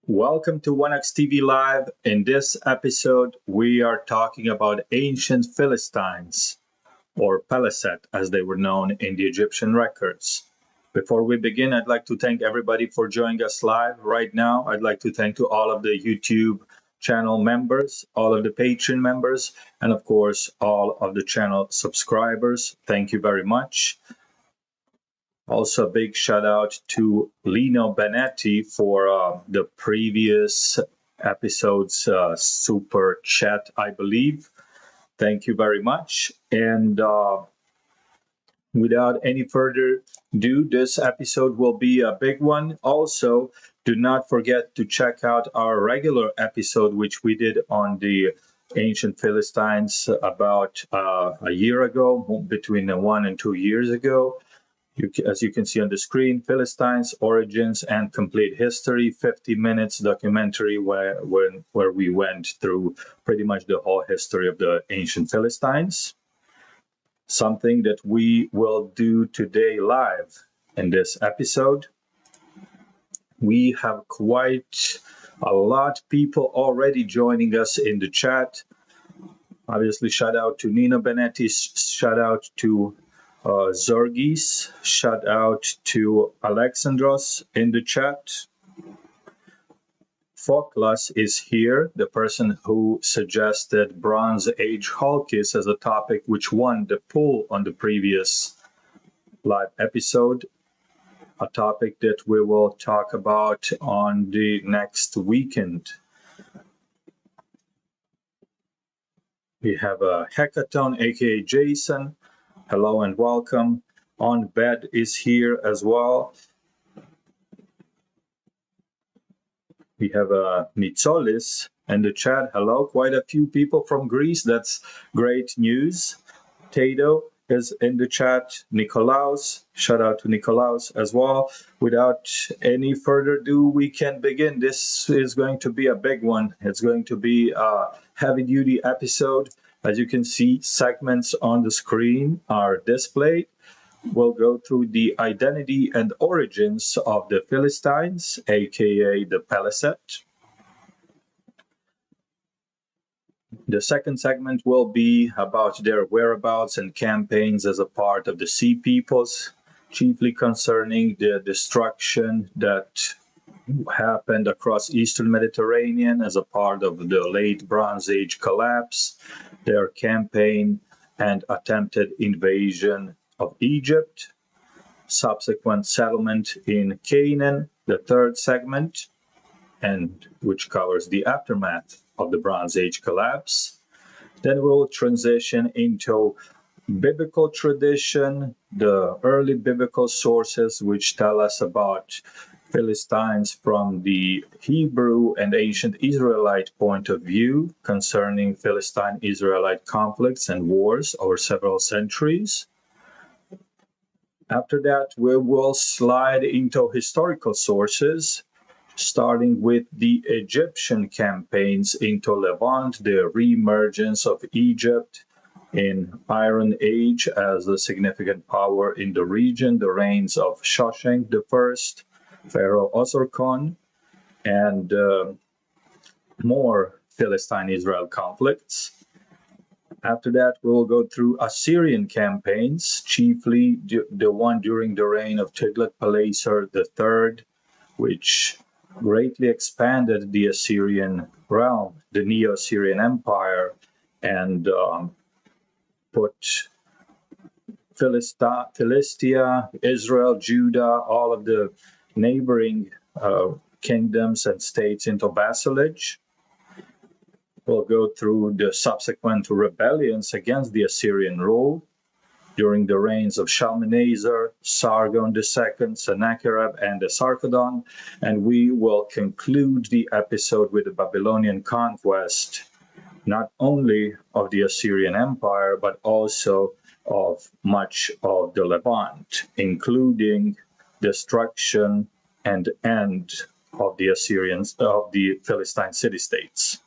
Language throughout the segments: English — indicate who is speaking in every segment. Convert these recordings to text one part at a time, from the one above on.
Speaker 1: Welcome to WanaxTV Live. In this episode, we are talking about ancient Philistines, or Peleset as they were known in the Egyptian records. Before we begin, I'd like to thank everybody for joining us live right now. I'd like to thank to all of the YouTube channel members, all of the Patreon members, and of course, all of the channel subscribers. Thank you very much. Also, a big shout out to Lino Benetti for the previous episode's super chat, I believe. Thank you very much. And without any further ado, this episode will be a big one. Also, do not forget to check out our regular episode, which we did on the ancient Philistines about a year ago, between 1 and 2 years ago. As you can see on the screen, Philistines, Origins, and Complete History, 50 minutes documentary where we went through pretty much the whole history of the ancient Philistines. Something that we will do today live in this episode. We have quite a lot of people already joining us in the chat. Obviously, shout out to Nino Benetti, shout out to Zorgis, shout out to Alexandros in the chat. Foklas is here, the person who suggested Bronze Age Halkis as a topic which won the poll on the previous live episode, a topic that we will talk about on the next weekend. We have a Hackathon, aka Jason. Hello and welcome. On Bed is here as well. We have a Mitsolis in the chat. Hello, quite a few people from Greece. That's great news. Tato is in the chat. Nikolaos, shout out to Nikolaos as well. Without any further ado, we can begin. This is going to be a big one. It's going to be a heavy-duty episode. As you can see, segments on the screen are displayed. We'll go through the identity and origins of the Philistines, aka the Peleset. The second segment will be about their whereabouts and campaigns as a part of the Sea Peoples, chiefly concerning the destruction that happened across Eastern Mediterranean as a part of the late Bronze Age collapse, their campaign and attempted invasion of Egypt, subsequent settlement in Canaan, the third segment, and which covers the aftermath of the Bronze Age collapse. Then we'll transition into biblical tradition, the early biblical sources which tell us about Philistines from the Hebrew and ancient Israelite point of view concerning Philistine-Israelite conflicts and wars over several centuries. After that, we will slide into historical sources, starting with the Egyptian campaigns into Levant, the re-emergence of Egypt in Iron Age as a significant power in the region, the reigns of Shoshenq I, Pharaoh Osorkon, and more Philistine-Israel conflicts. After that, we will go through Assyrian campaigns, chiefly the one during the reign of Tiglath-Pileser III, which greatly expanded the Assyrian realm, the Neo-Assyrian Empire, and put Philistia, Israel, Judah, all of the neighboring kingdoms and states into vassalage. We'll go through the subsequent rebellions against the Assyrian rule during the reigns of Shalmaneser, Sargon II, Sennacherib, and Esarhaddon, and we will conclude the episode with the Babylonian conquest, not only of the Assyrian Empire, but also of much of the Levant, including destruction and end of the Philistine city-states.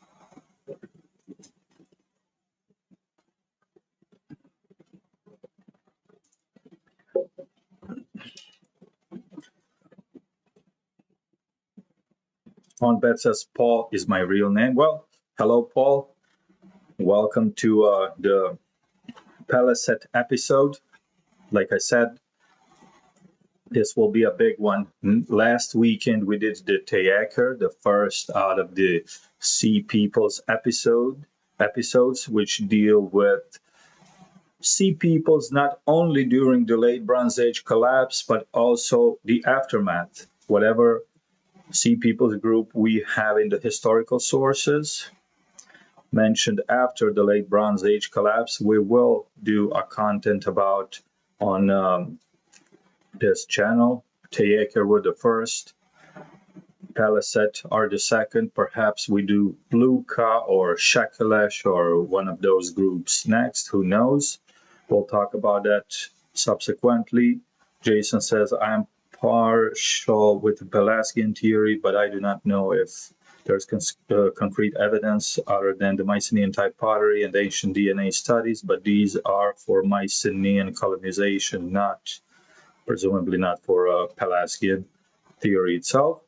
Speaker 1: OnBet says Paul is my real name. Well, hello, Paul. Welcome to the Peleset episode. Like I said, this will be a big one. Last weekend we did the Teaker, the first out of the Sea Peoples episodes, which deal with Sea Peoples not only during the late Bronze Age collapse, but also the aftermath. Whatever Sea Peoples group we have in the historical sources mentioned after the late Bronze Age collapse, we will do a content about on this channel. Teaker were the first, Peleset are the second. Perhaps we do Luka or Shekelesh or one of those groups next. Who knows? We'll talk about that subsequently. Jason says, I'm partial with the Pelasgian theory, but I do not know if there's concrete evidence other than the Mycenaean type pottery and ancient DNA studies, but these are for Mycenaean colonization, not presumably not for Pelasgian theory itself.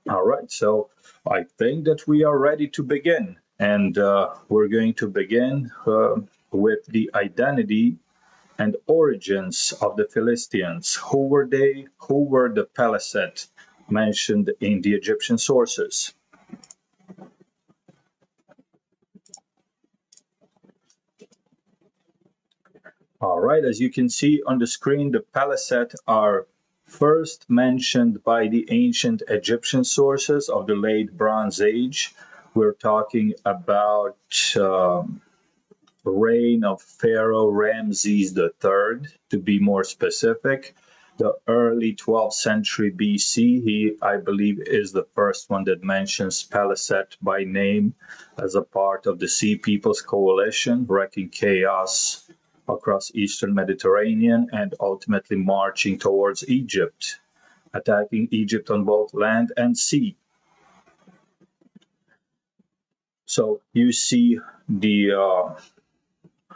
Speaker 1: All right, so I think that we are ready to begin, and we're going to begin with the identity and origins of the Philistines. Who were they? Who were the Peleset mentioned in the Egyptian sources? All right, as you can see on the screen, the Peleset are first mentioned by the ancient Egyptian sources of the late Bronze Age. We're talking about reign of Pharaoh Ramses III, to be more specific. The early 12th century BC, he, I believe, is the first one that mentions Peleset by name as a part of the Sea Peoples Coalition, wreaking chaos across eastern Mediterranean and ultimately marching towards Egypt, attacking Egypt on both land and sea. So you see the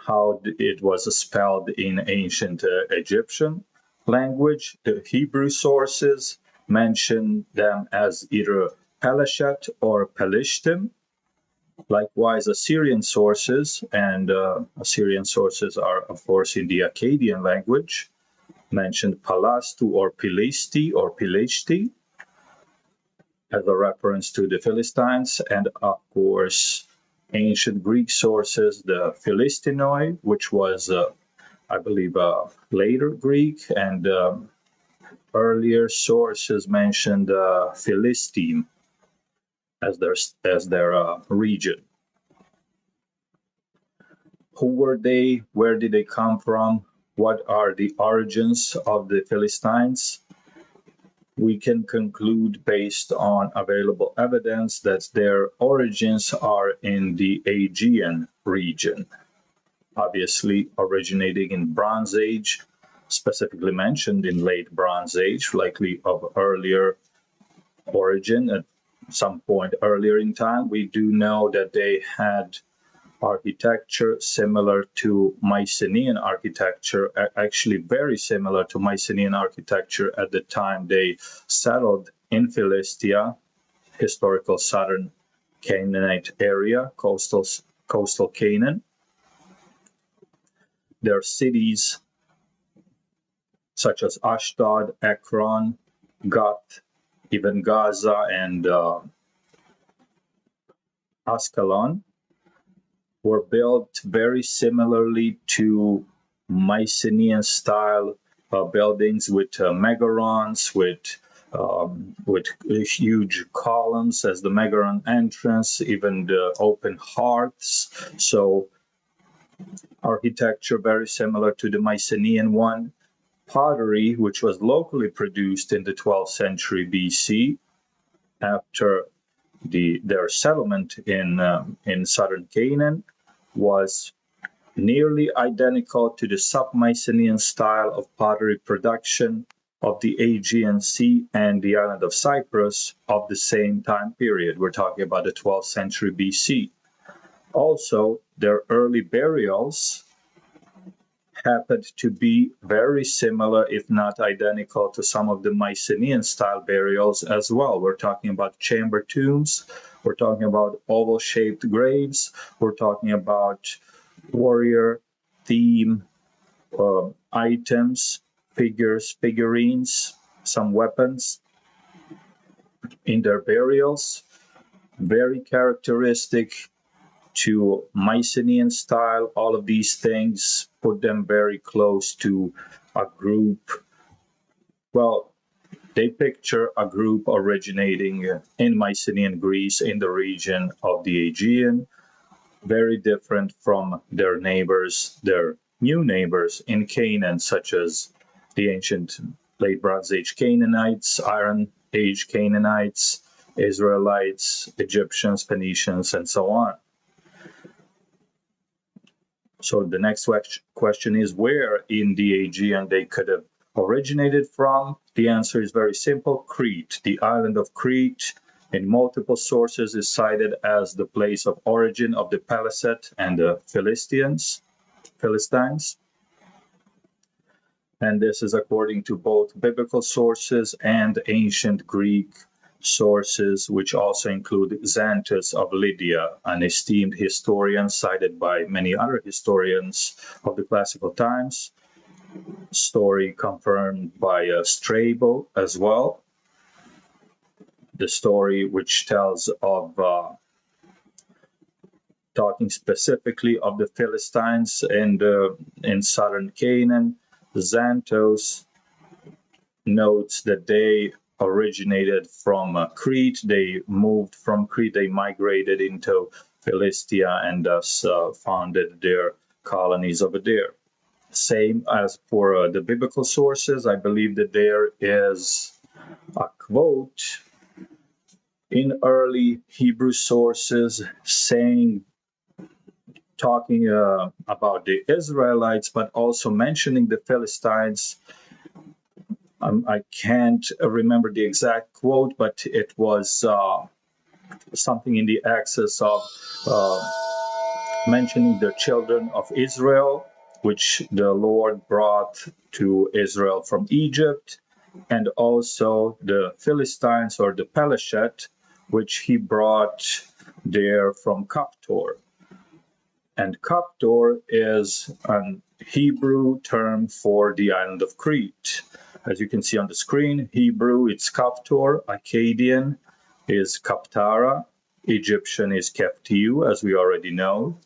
Speaker 1: how it was spelled in ancient Egyptian language. The Hebrew sources mention them as either Peleshet or Pelishtim. Likewise, Assyrian sources, and Assyrian sources are, of course, in the Akkadian language, mentioned Palastu or Pilisti or Pilishti as a reference to the Philistines, and of course, ancient Greek sources, the Philistinoi, which was, I believe, later Greek, and earlier sources mentioned Philistine as their region. Who were they? Where did they come from? What are the origins of the Philistines? We can conclude based on available evidence that their origins are in the Aegean region, obviously originating in Bronze Age, specifically mentioned in late Bronze Age, likely of earlier origin at some point earlier in time. We do know that they had architecture similar to Mycenaean architecture, actually very similar to Mycenaean architecture at the time they settled in Philistia, historical southern Canaanite area, coastal Canaan. Their cities such as Ashdod, Ekron, Gath, even Gaza, and Ascalon were built very similarly to Mycenaean style buildings with megarons, with huge columns as the megaron entrance, even the open hearths. So architecture very similar to the Mycenaean one. Pottery, which was locally produced in the 12th century BC, after their settlement in southern Canaan, was nearly identical to the sub-Mycenaean style of pottery production of the Aegean Sea and the island of Cyprus of the same time period. We're talking about the 12th century BC. Also, their early burials happened to be very similar, if not identical, to some of the Mycenaean style burials as well. We're talking about chamber tombs, we're talking about oval shaped graves, we're talking about warrior theme items, figures, figurines, some weapons in their burials. Very characteristic to Mycenaean style. All of these things put them very close to a group. Well, they picture a group originating in Mycenaean Greece in the region of the Aegean, very different from their neighbors, their new neighbors in Canaan, such as the ancient Late Bronze Age Canaanites, Iron Age Canaanites, Israelites, Egyptians, Phoenicians, and so on. So the next question is where in the Aegean they could have originated from. The answer is very simple: Crete. The island of Crete in multiple sources is cited as the place of origin of the Peleset and the Philistines. And this is according to both biblical sources and ancient Greek sources, which also include Xanthus of Lydia, an esteemed historian cited by many other historians of the classical times. Story confirmed by Strabo as well. The story which tells of talking specifically of the Philistines in southern Canaan. Xanthos notes that they originated from Crete. They moved from Crete, they migrated into Philistia and thus founded their colonies over there. Same as for the biblical sources, I believe that there is a quote in early Hebrew sources talking about the Israelites, but also mentioning the Philistines. I can't remember the exact quote, but it was something in the excess of mentioning the children of Israel, which the Lord brought to Israel from Egypt, and also the Philistines or the Peleset, which he brought there from Captor. And Captor is an Hebrew term for the island of Crete. As you can see on the screen, Hebrew it's Captor, Akkadian is Kaptara, Egyptian is Keftiu, as we already know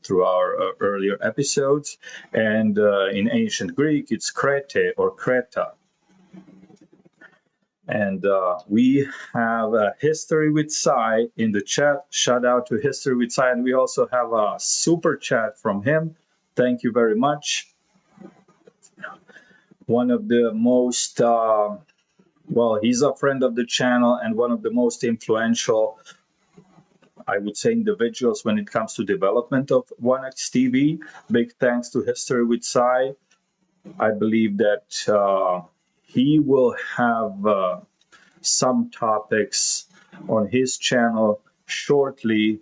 Speaker 1: through our earlier episodes, and in ancient Greek it's Crete or Creta. And we have History with Sai in the chat. Shout out to History with Sai. And we also have a super chat from him. Thank you very much. One of the most, he's a friend of the channel and one of the most influential, I would say, individuals when it comes to development of WanaxTV. Big thanks to History with Sai. I believe that he will have some topics on his channel shortly,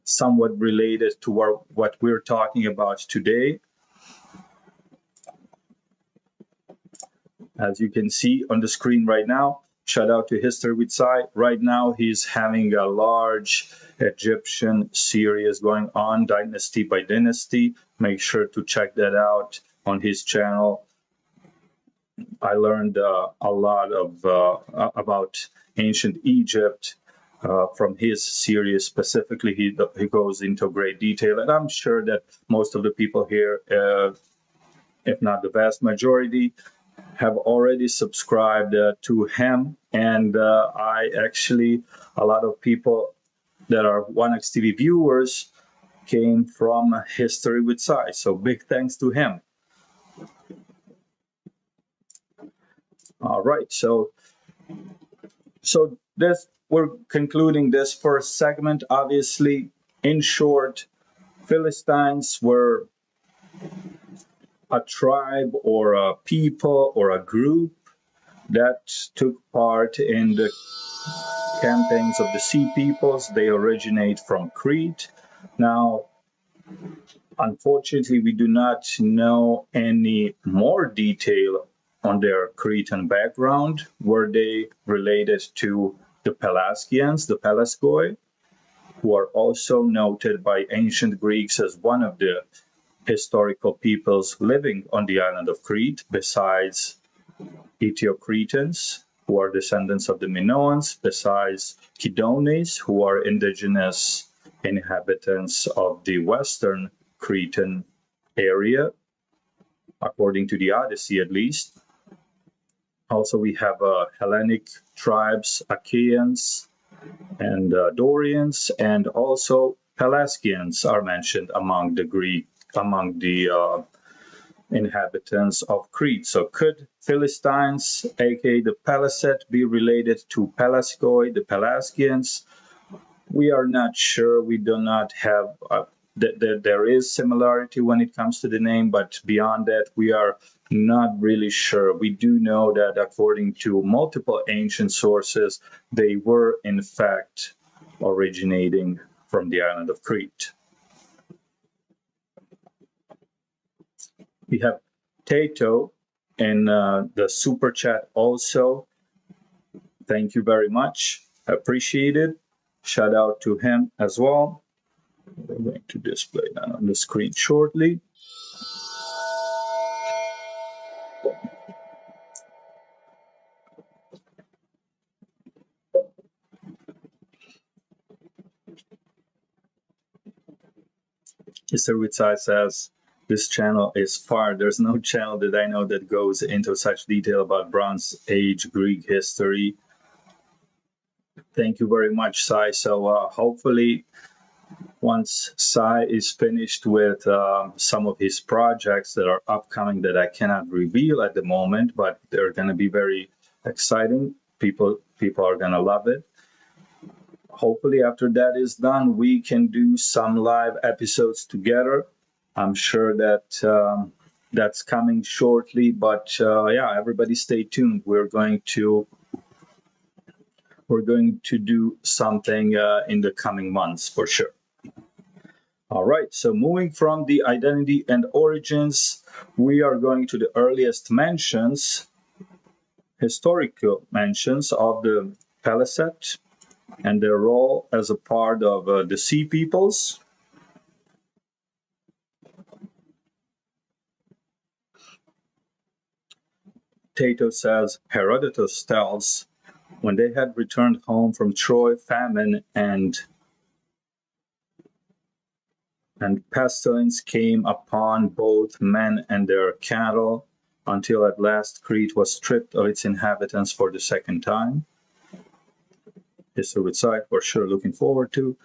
Speaker 1: somewhat related to what we're talking about today. As you can see on the screen right now, shout out to History with Sai. Right now, he's having a large Egyptian series going on, dynasty by dynasty. Make sure to check that out on his channel. I learned a lot about ancient Egypt from his series specifically. He goes into great detail, and I'm sure that most of the people here, if not the vast majority, have already subscribed to him. And a lot of people that are WanaxTV viewers came from History with Sai. So big thanks to him. All right, so we're concluding this first segment. Obviously, in short, Philistines were a tribe or a people or a group that took part in the campaigns of the Sea Peoples. They originate from Crete. Now, Unfortunately, we do not know any more detail on their Cretan background. Were they related to the Pelasgians, the Pelasgoi, who are also noted by ancient Greeks as one of the historical peoples living on the island of Crete, besides Ethiocretans, who are descendants of the Minoans, besides Kydones, who are indigenous inhabitants of the western Cretan area, according to the Odyssey at least. Also, we have Hellenic tribes, Achaeans and Dorians, and also Pelasgians are mentioned among the inhabitants of Crete. So could Philistines, aka the Peleset, be related to Pelasgoi, the Pelasgians? We are not sure. We do not have. There is similarity when it comes to the name, but beyond that, we are not really sure. We do know that according to multiple ancient sources, they were in fact originating from the island of Crete. We have Tato in the super chat also. Thank you very much. Appreciate it. Shout out to him as well. We're going to display that on the screen shortly. Mr. Witzai says, this channel is far. There's no channel that I know that goes into such detail about Bronze Age Greek history. Thank you very much, Sai. So hopefully once Sai is finished with some of his projects that are upcoming that I cannot reveal at the moment, but they're going to be very exciting. People are going to love it. Hopefully after that is done, we can do some live episodes together. I'm sure that that's coming shortly, but yeah, everybody stay tuned. We're going to do something in the coming months for sure. All right, so moving from the identity and origins, we are going to the earliest mentions, historical mentions of the Peleset and their role as a part of the Sea Peoples. Tato says, Herodotus tells, when they had returned home from Troy, famine and pestilence came upon both men and their cattle, until at last Crete was stripped of its inhabitants for the second time. History with Sight, for sure looking forward to.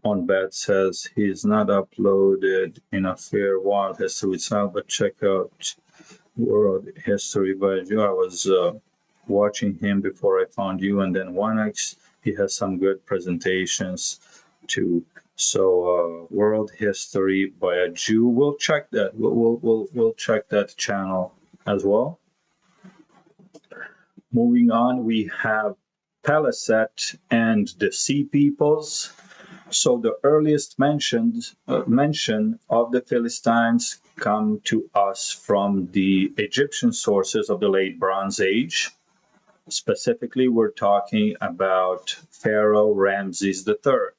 Speaker 1: On Bad says he's not uploaded in a fair while History with Sight, but check out World History by you. I was watching him before I found you, and then Wanax. He has some good presentations too. So World History by a Jew. We'll check that. We'll check that channel as well. Moving on, we have Peleset and the Sea Peoples. So the earliest mention of the Philistines come to us from the Egyptian sources of the late Bronze Age. Specifically, we're talking about Pharaoh Ramses III.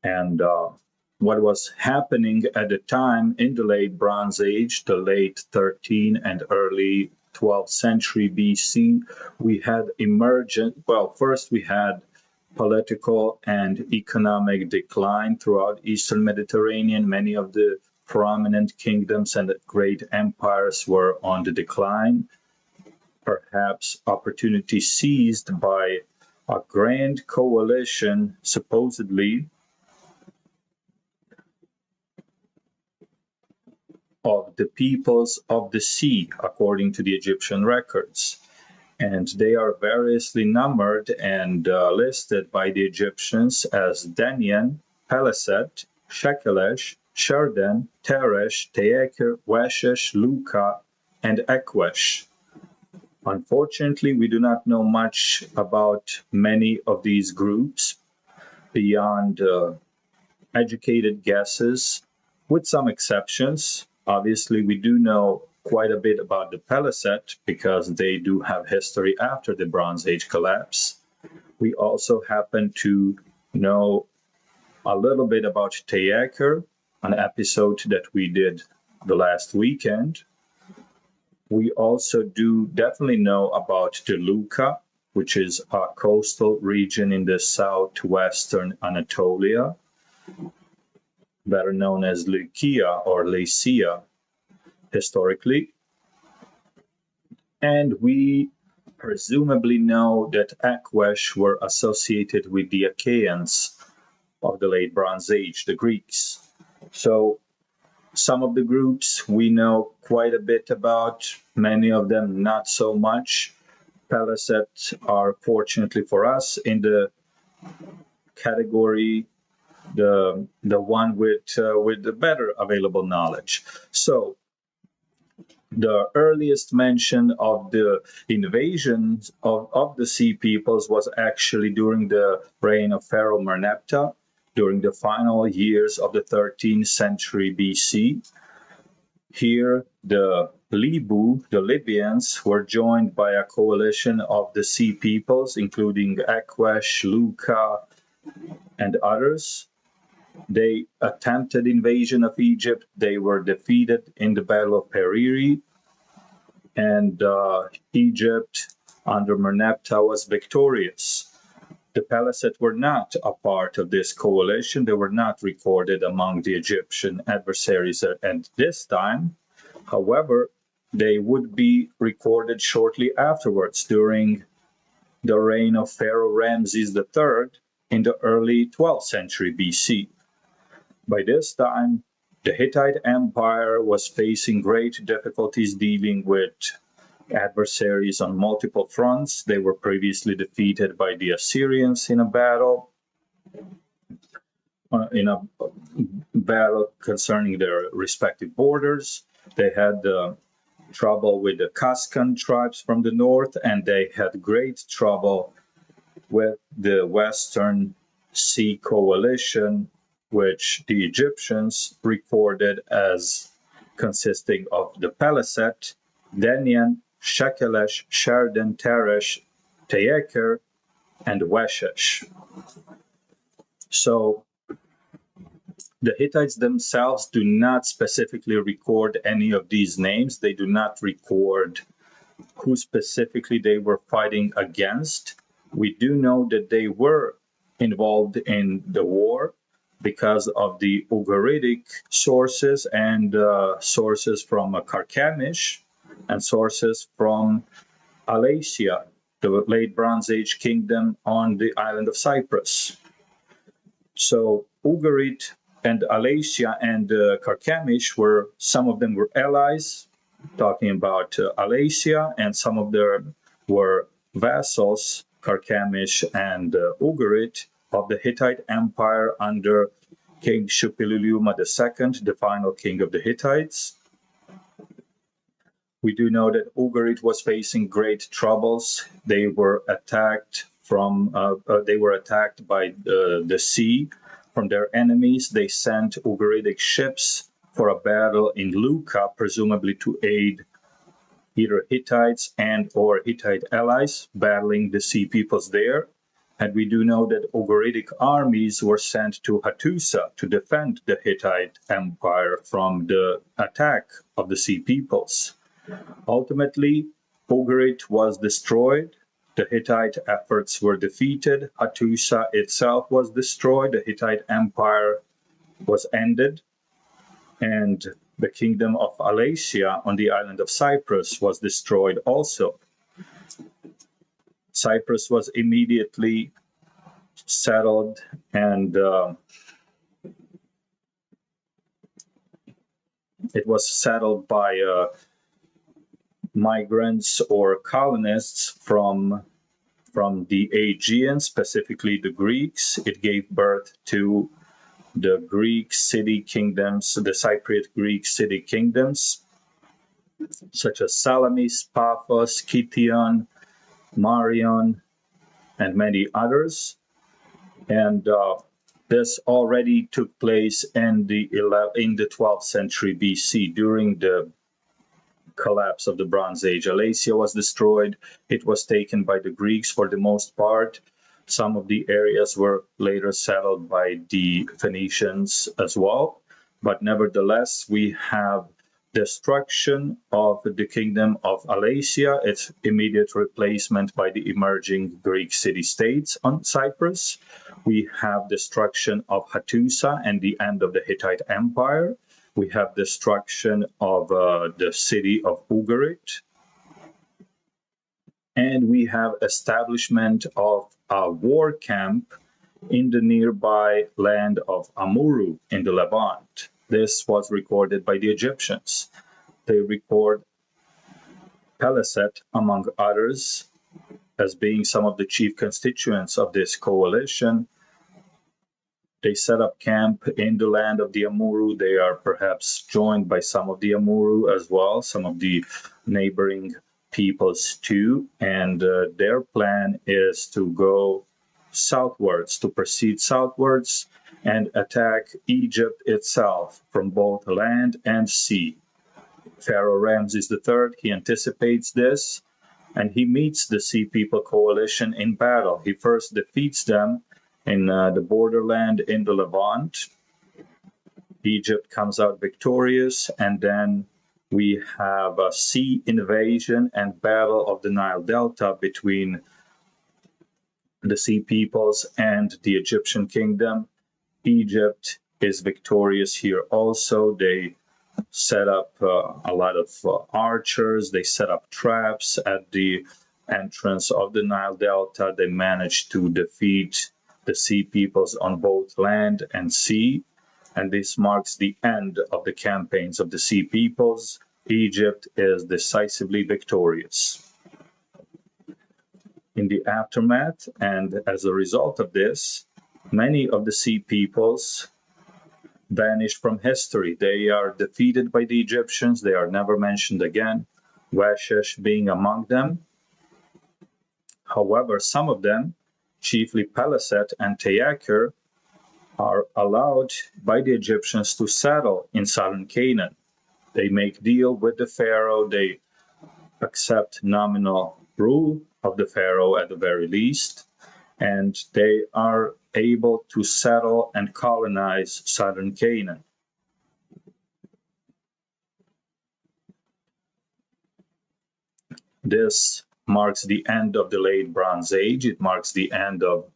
Speaker 1: And what was happening at the time in the late Bronze Age, the late 13th and early 12th century BC, we had first we had political and economic decline throughout Eastern Mediterranean. Many of the prominent kingdoms and great empires were on the decline. Perhaps opportunity seized by a grand coalition, supposedly, of the peoples of the sea, according to the Egyptian records. And they are variously numbered and listed by the Egyptians as Danian, Peleset, Shekelesh, Sherden, Teresh, Teeker, Weshesh, Luka, and Ekwesh. Unfortunately, we do not know much about many of these groups. beyond educated guesses, with some exceptions. Obviously, we do know quite a bit about the Peleset because they do have history after the Bronze Age collapse. We also happen to know a little bit about Teyaker, an episode that we did the last weekend. We also do definitely know about the Luka, which is a coastal region in the southwestern Anatolia, better known as Lycia or Lycia historically. And we presumably know that Aquesh were associated with the Achaeans of the late Bronze Age, the Greeks. So some of the groups we know quite a bit about, many of them not so much. Peleset are, fortunately for us, in the category the one with the better available knowledge. So the earliest mention of the invasion of the Sea Peoples was actually during the reign of Pharaoh Merneptah, during the final years of the 13th century BC. Here, the Libu, the Libyans, were joined by a coalition of the Sea Peoples, including Aquesh, Luka, and others. They attempted invasion of Egypt. They were defeated in the Battle of Periri, and Egypt under Merneptah was victorious. The Peleset were not a part of this coalition. They were not recorded among the Egyptian adversaries at this time. However, they would be recorded shortly afterwards during the reign of Pharaoh Ramses III in the early 12th century BC. By this time, the Hittite Empire was facing great difficulties dealing with adversaries on multiple fronts. They were previously defeated by the Assyrians in a battle concerning their respective borders. They had trouble with the Kaskan tribes from the north, and they had great trouble with the Western Sea Coalition, which the Egyptians recorded as consisting of the Peleset, Denian, Shekelesh, Shardan, Teresh, Teyeker, and Weshesh. So the Hittites themselves do not specifically record any of these names. They do not record who specifically they were fighting against. We do know that they were involved in the war because of the Ugaritic sources and sources from Carchemish and sources from Alasia, the late Bronze Age kingdom on the island of Cyprus. So Ugarit and Alasia and Carchemish were, some of them were allies, talking about Alasia, and some of them were vassals, Carchemish and Ugarit, of the Hittite Empire under King Shuppiluliuma II, the final king of the Hittites. We do know that Ugarit was facing great troubles. They were attacked by the sea from their enemies. They sent Ugaritic ships for a battle in Luka, presumably to aid either Hittites and or Hittite allies battling the Sea Peoples there. And we do know that Ugaritic armies were sent to Hattusa to defend the Hittite Empire from the attack of the Sea Peoples. Ultimately, Ugarit was destroyed. The Hittite efforts were defeated. Hattusa itself was destroyed. The Hittite Empire was ended. And the kingdom of Alasia on the island of Cyprus was destroyed also. Cyprus was immediately settled, and it was settled by migrants or colonists from the Aegean, specifically the Greeks. It gave birth to the Greek city kingdoms, the Cypriot Greek city kingdoms, such as Salamis, Paphos, Kition, Marion, and many others. And this already took place in the 12th century BC during the collapse of the Bronze Age. Alasia was destroyed. It was taken by the Greeks for the most part. Some of the areas were later settled by the Phoenicians as well. But nevertheless, we have destruction of the kingdom of Alasia, its immediate replacement by the emerging Greek city-states on Cyprus. We have destruction of Hattusa and the end of the Hittite Empire. We have destruction of the city of Ugarit. And we have establishment of a war camp in the nearby land of Amuru in the Levant. This was recorded by the Egyptians. They record Peleset, among others, as being some of the chief constituents of this coalition. They set up camp in the land of the Amuru. They are perhaps joined by some of the Amuru as well, some of the neighboring peoples too. And their plan is to go southwards, to proceed southwards and attack Egypt itself from both land and sea. Pharaoh Ramses III, he anticipates this, and he meets the Sea People coalition in battle. He first defeats them in the borderland in the Levant. Egypt comes out victorious, and then we have a sea invasion and battle of the Nile Delta between the Sea Peoples and the Egyptian kingdom. Egypt is victorious here also. They set up a lot of archers. They set up traps at the entrance of the Nile Delta. They managed to defeat the Sea Peoples on both land and sea. And this marks the end of the campaigns of the Sea Peoples. Egypt is decisively victorious. In the aftermath, and as a result of this, many of the Sea Peoples vanished from history. They are defeated by the Egyptians. They are never mentioned again, Washish being among them. However, some of them, chiefly Peleset and Teaker, are allowed by the Egyptians to settle in southern Canaan. They make deal with the Pharaoh. They accept nominal rule of the Pharaoh at the very least, and they are able to settle and colonize southern Canaan. This marks the end of the Late Bronze Age. It marks the end of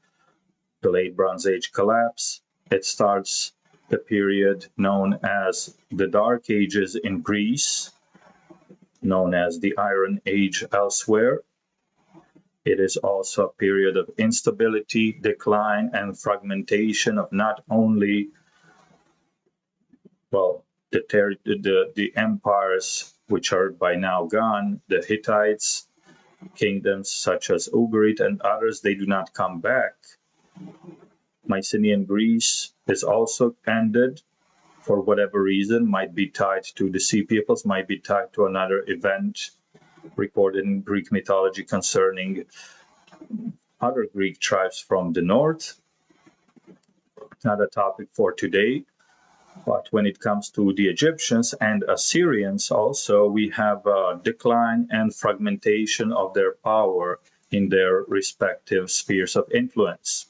Speaker 1: the Late Bronze Age collapse. It starts the period known as the Dark Ages in Greece, known as the Iron Age elsewhere. It is also a period of instability, decline, and fragmentation of not only, well, the empires which are by now gone, the Hittites, kingdoms such as Ugarit and others, they do not come back. Mycenaean Greece is also ended for whatever reason, might be tied to the Sea Peoples, might be tied to another event recorded in Greek mythology concerning other Greek tribes from the north. Not a topic for today. But when it comes to the Egyptians and Assyrians also, we have a decline and fragmentation of their power in their respective spheres of influence.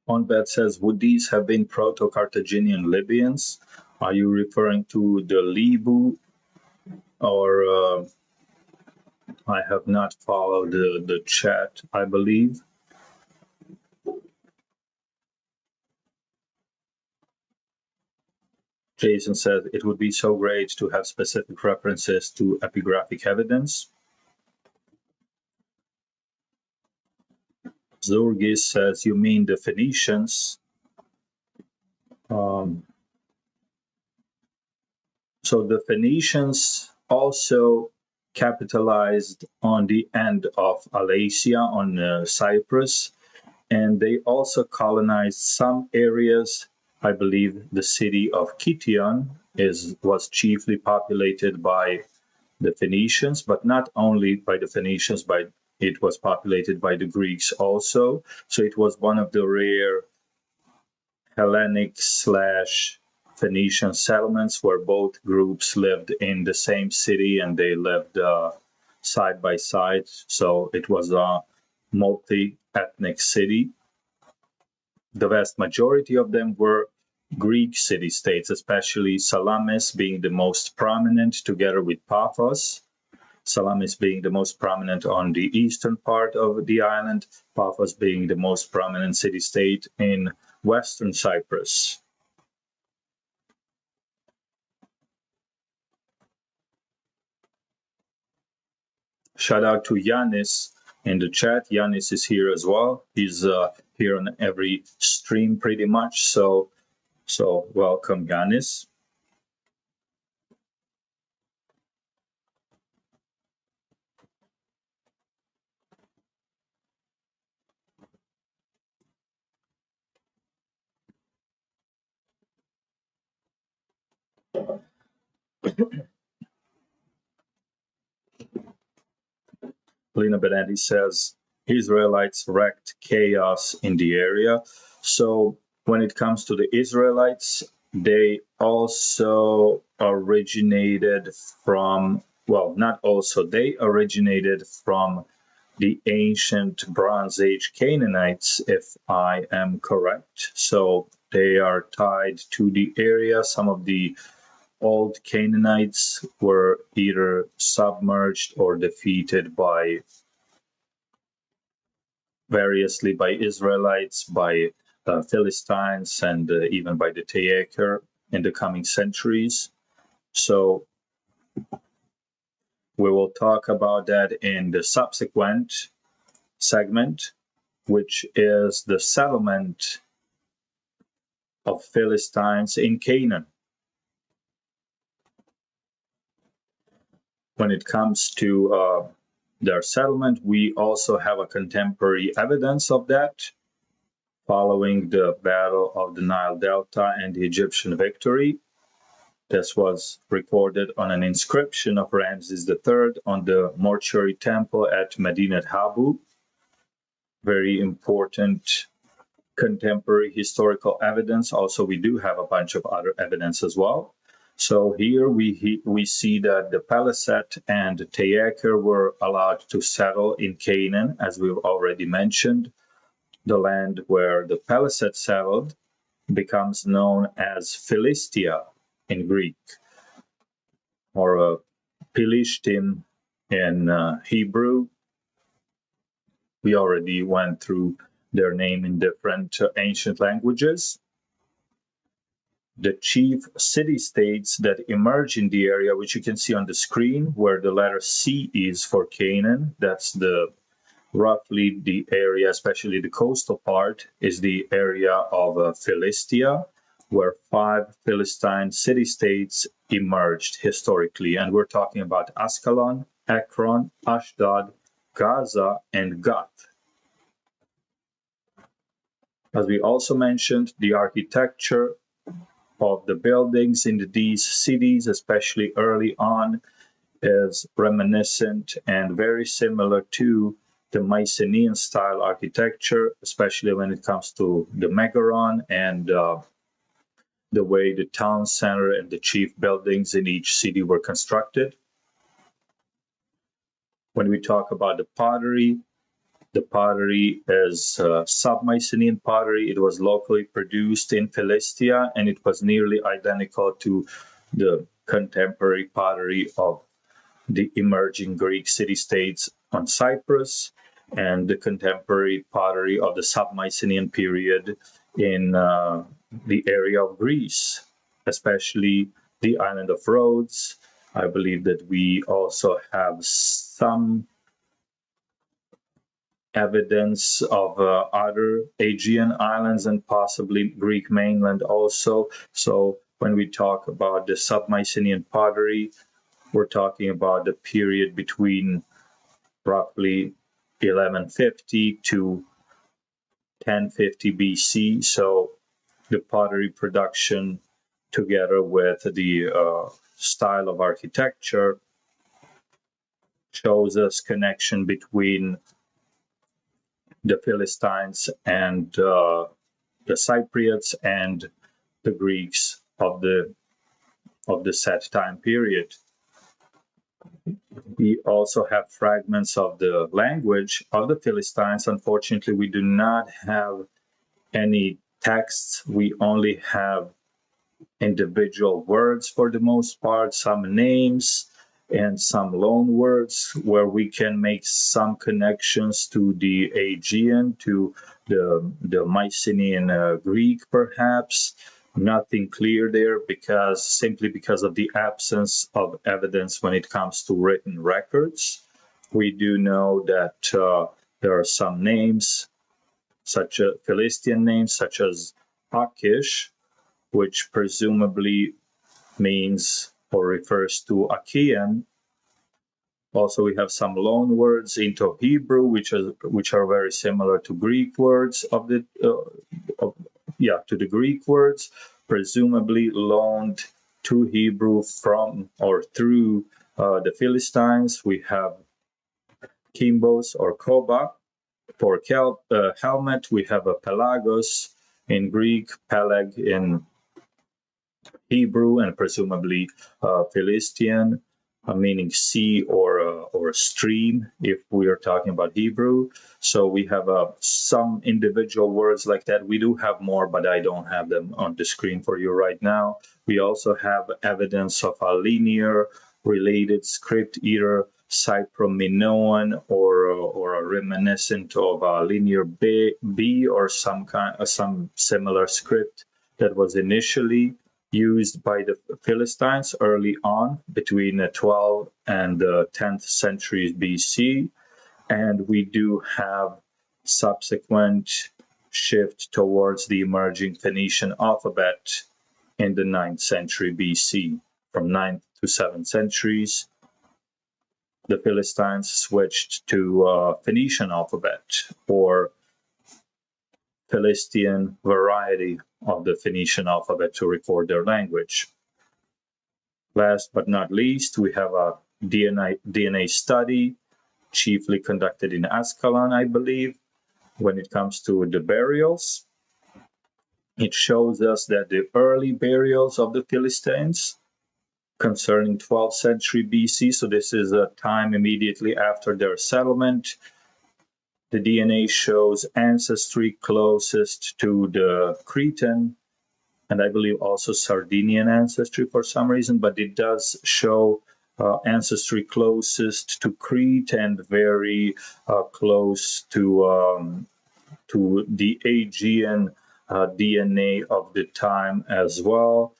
Speaker 1: Onbet says, would these have been Proto-Carthaginian Libyans? Are you referring to the Libu, or I have not followed the chat, I believe. Jason says, it would be so great to have specific references to epigraphic evidence. Zurgis says, you mean the Phoenicians? So the Phoenicians also capitalized on the end of Alasia on Cyprus, and they also colonized some areas. I believe the city of Kition was chiefly populated by the Phoenicians, but not only by the Phoenicians, but it was populated by the Greeks also. So it was one of the rare Hellenic slash Phoenician settlements where both groups lived in the same city and they lived side by side. So it was a multi-ethnic city. The vast majority of them were Greek city-states, especially Salamis being the most prominent together with Paphos. Salamis being the most prominent on the eastern part of the island, Paphos being the most prominent city-state in western Cyprus. Shout out to Yanis in the chat. Yanis is here as well. He's here on every stream pretty much. So welcome, Yanis. Lena Benetti says Israelites wreaked chaos in the area. So when it comes to the Israelites, they also originated from, well, not also, they originated from the ancient Bronze Age Canaanites, if I am correct. So they are tied to the area. Some of the old Canaanites were either submerged or defeated by variously by Israelites, by Philistines, and even by the Teaker in the coming centuries. So we will talk about that in the subsequent segment, which is the settlement of Philistines in Canaan. When it comes to their settlement, we also have a contemporary evidence of that following the Battle of the Nile Delta and the Egyptian victory. This was recorded on an inscription of Ramses III on the mortuary temple at Medinet Habu. Very important contemporary historical evidence. Also, we do have a bunch of other evidence as well. So here we see that the Peleset and the Teaker were allowed to settle in Canaan, as we've already mentioned. The land where the Peleset settled becomes known as Philistia in Greek, or Philistine in Hebrew. We already went through their name in different ancient languages. The chief city-states that emerge in the area, which you can see on the screen, where the letter C is for Canaan, that's roughly the area, especially the coastal part, is the area of Philistia, where 5 Philistine city-states emerged historically. And we're talking about Ascalon, Ekron, Ashdod, Gaza, and Gath. As we also mentioned, the architecture of the buildings in these cities, especially early on, is reminiscent and very similar to the Mycenaean style architecture, especially when it comes to the Megaron and the way the town center and the chief buildings in each city were constructed. When we talk about the pottery is sub-Mycenaean pottery. It was locally produced in Philistia, and it was nearly identical to the contemporary pottery of the emerging Greek city-states on Cyprus and the contemporary pottery of the sub-Mycenaean period in the area of Greece, especially the island of Rhodes. I believe that we also have some evidence of other Aegean islands and possibly Greek mainland also. So when we talk about the sub-Mycenaean pottery, We're talking about the period between roughly 1150 to 1050 BC. So the pottery production, together with the style of architecture, shows us connection between the Philistines and the Cypriots and the Greeks of the set time period. We also have fragments of the language of the Philistines. Unfortunately, we do not have any texts. We only have individual words for the most part, some names and some loan words where we can make some connections to the Aegean, to the Mycenaean Greek, perhaps. Nothing clear there simply because of the absence of evidence when it comes to written records. We do know that there are some names, such as Philistine names, such as Akish, which presumably means or refers to Achaean. Also, we have some loan words into Hebrew, which are very similar to Greek words to the Greek words, presumably loaned to Hebrew from or through the Philistines. We have Kimbos or Koba. For helmet, we have a Pelagos in Greek, Peleg in Hebrew, and presumably Philistine, meaning sea or stream, if we are talking about Hebrew. So we have some individual words like that. We do have more, but I don't have them on the screen for you right now. We also have evidence of a linear related script, either Cypro-Minoan or a reminiscent of a linear B or some similar script that was initially used by the Philistines early on between the 12th and the 10th centuries BC. And we do have subsequent shift towards the emerging Phoenician alphabet in the 9th century BC. From 9th to 7th centuries, the Philistines switched to Phoenician alphabet, or Philistine variety of the Phoenician alphabet, to record their language. Last but not least, we have a DNA study, chiefly conducted in Ascalon, I believe, when it comes to the burials. It shows us that the early burials of the Philistines concerning 12th century BC, so this is a time immediately after their settlement. The DNA shows ancestry closest to the Cretan and I believe also Sardinian ancestry for some reason, but it does show ancestry closest to Crete and very close to the Aegean DNA of the time as well.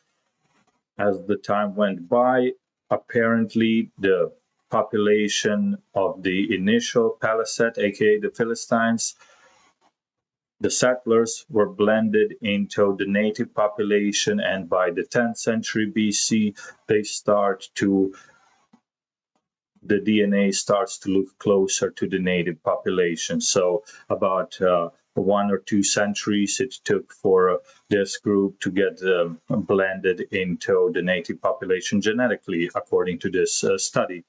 Speaker 1: As the time went by, apparently the population of the initial Peleset, aka the Philistines, the settlers were blended into the native population, and by the 10th century BC, the DNA starts to look closer to the native population. So about 1 or 2 centuries it took for this group to get blended into the native population genetically, according to this study.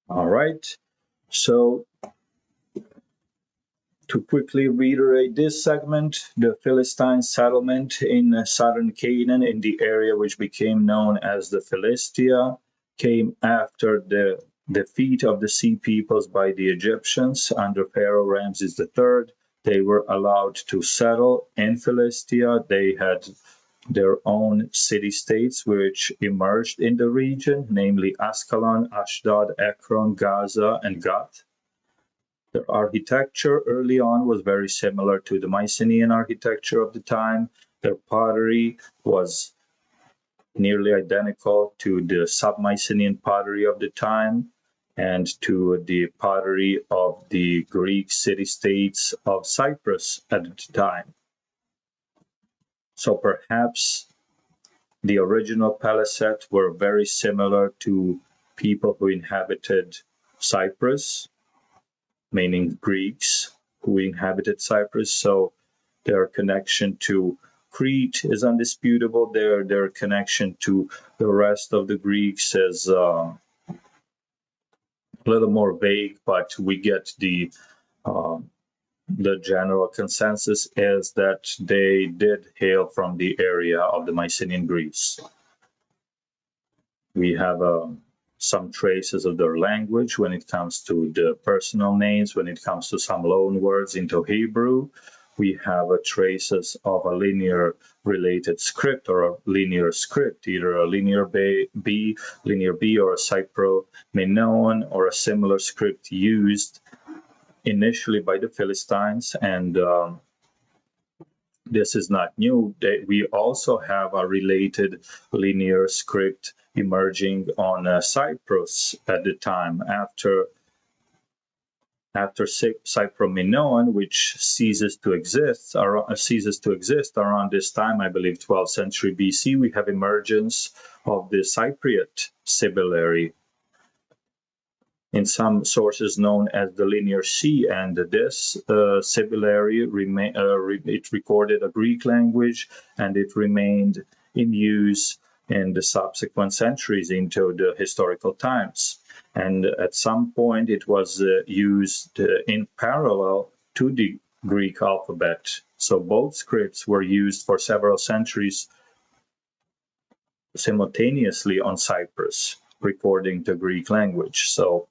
Speaker 1: All right. So to quickly reiterate this segment, the Philistine settlement in southern Canaan, in the area which became known as the Philistia, came after the defeat of the Sea Peoples by the Egyptians under Pharaoh Ramses III. They were allowed to settle in Philistia. They had their own city-states which emerged in the region, namely Ascalon, Ashdod, Ekron, Gaza, and Gath. Their architecture early on was very similar to the Mycenaean architecture of the time. Their pottery was nearly identical to the sub-Mycenaean pottery of the time. and to the pottery of the Greek city-states of Cyprus at the time. So perhaps the original Peleset were very similar to people who inhabited Cyprus, meaning Greeks who inhabited Cyprus. So their connection to Crete is undisputable. Their connection to the rest of the Greeks is a little more vague, but we get the general consensus is that they did hail from the area of the Mycenaean Greece. We have some traces of their language when it comes to the personal names, when it comes to some loan words into Hebrew. We have traces of a linear related script or a linear script, either a linear B or a Cypro-Minoan or a similar script used initially by the Philistines, and this is not new. We also have a related linear script emerging on Cyprus at the time after Cypro-Minoan, which ceases to exist around this time, I believe 12th century BC. We have emergence of the Cypriot Sibyllary, in some sources known as the Linear C, and this Sibyllary it recorded a Greek language, and it remained in use in the subsequent centuries into the historical times. And at some point, it was used in parallel to the Greek alphabet. So both scripts were used for several centuries simultaneously on Cyprus, recording the Greek language. So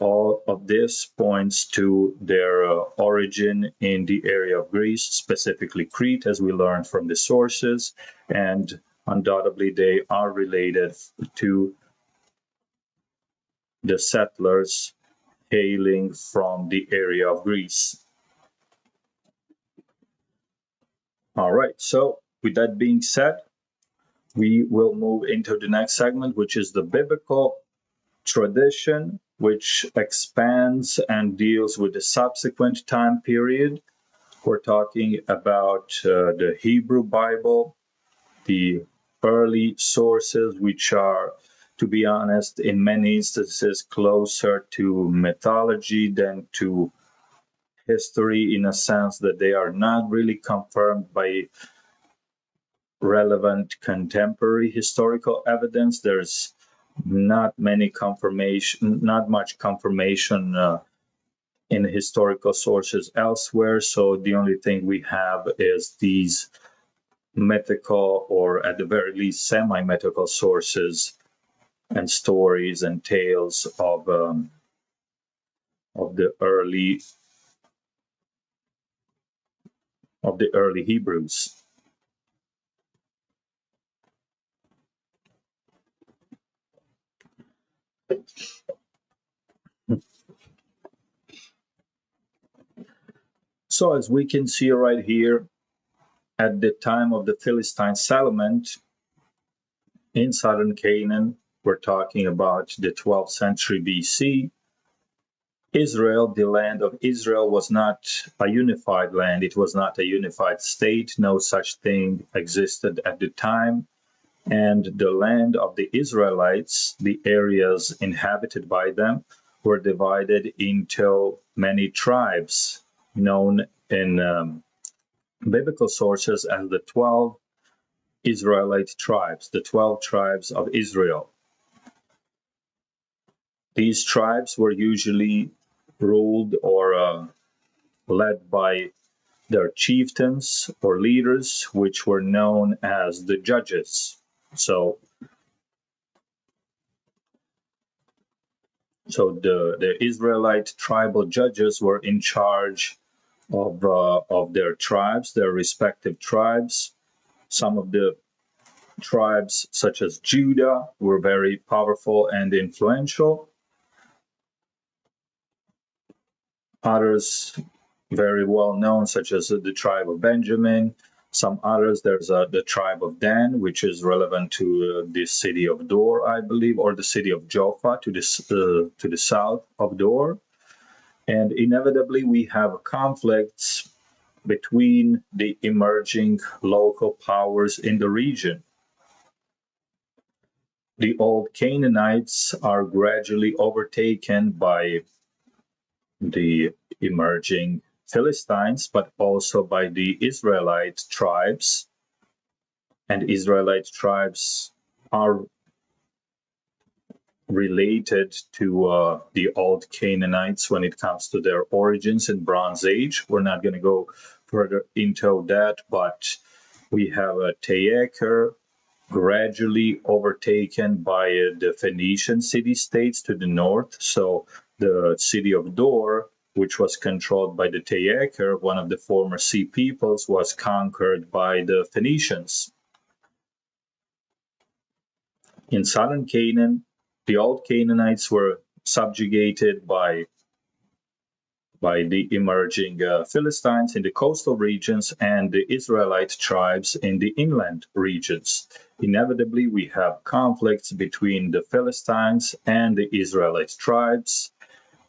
Speaker 1: all of this points to their origin in the area of Greece, specifically Crete, as we learned from the sources, and undoubtedly they are related to the settlers hailing from the area of Greece. All right, so with that being said, we will move into the next segment, which is the biblical tradition, which expands and deals with the subsequent time period. We're talking about the Hebrew Bible, the early sources, which are, to be honest, in many instances closer to mythology than to history, in a sense that they are not really confirmed by relevant contemporary historical evidence. There's not much confirmation in historical sources elsewhere. So the only thing we have is these mythical, or at the very least semi-mythical sources and stories and tales of the early Hebrews. So as we can see right here, at the time of the Philistine settlement in southern Canaan, we're talking about the 12th century BC, Israel, the land of Israel, was not a unified land. It was not a unified state. No such thing existed at the time. And the land of the Israelites, the areas inhabited by them, were divided into many tribes, known in biblical sources as the 12 Israelite tribes, the 12 tribes of Israel. These tribes were usually ruled or led by their chieftains or leaders, which were known as the judges. So the Israelite tribal judges were in charge of their tribes, their respective tribes. Some of the tribes, such as Judah, were very powerful and influential. Others very well known, such as the tribe of Benjamin, Some others, there's the tribe of Dan, which is relevant to the city of Dor, I believe, or the city of Joppa to the south of Dor. And inevitably, we have conflicts between the emerging local powers in the region. The old Canaanites are gradually overtaken by the emerging Philistines, but also by the Israelite tribes. And Israelite tribes are related to the old Canaanites when it comes to their origins in Bronze Age. We're not going to go further into that, but we have a Teacher gradually overtaken by the Phoenician city-states to the north. So the city of Dor, which was controlled by the Teacher, one of the former sea peoples, was conquered by the Phoenicians. In southern Canaan, the old Canaanites were subjugated by the emerging Philistines in the coastal regions and the Israelite tribes in the inland regions. Inevitably, we have conflicts between the Philistines and the Israelite tribes,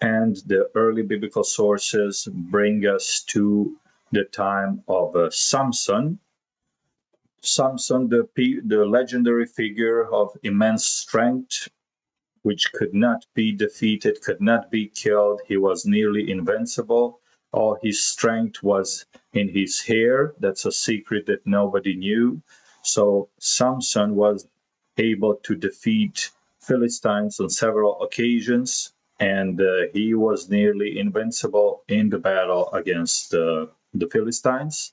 Speaker 1: and the early biblical sources bring us to the time of Samson. Samson, the legendary figure of immense strength, which could not be defeated, could not be killed. He was nearly invincible. All his strength was in his hair. That's a secret that nobody knew. So Samson was able to defeat Philistines on several occasions, and he was nearly invincible in the battle against the Philistines.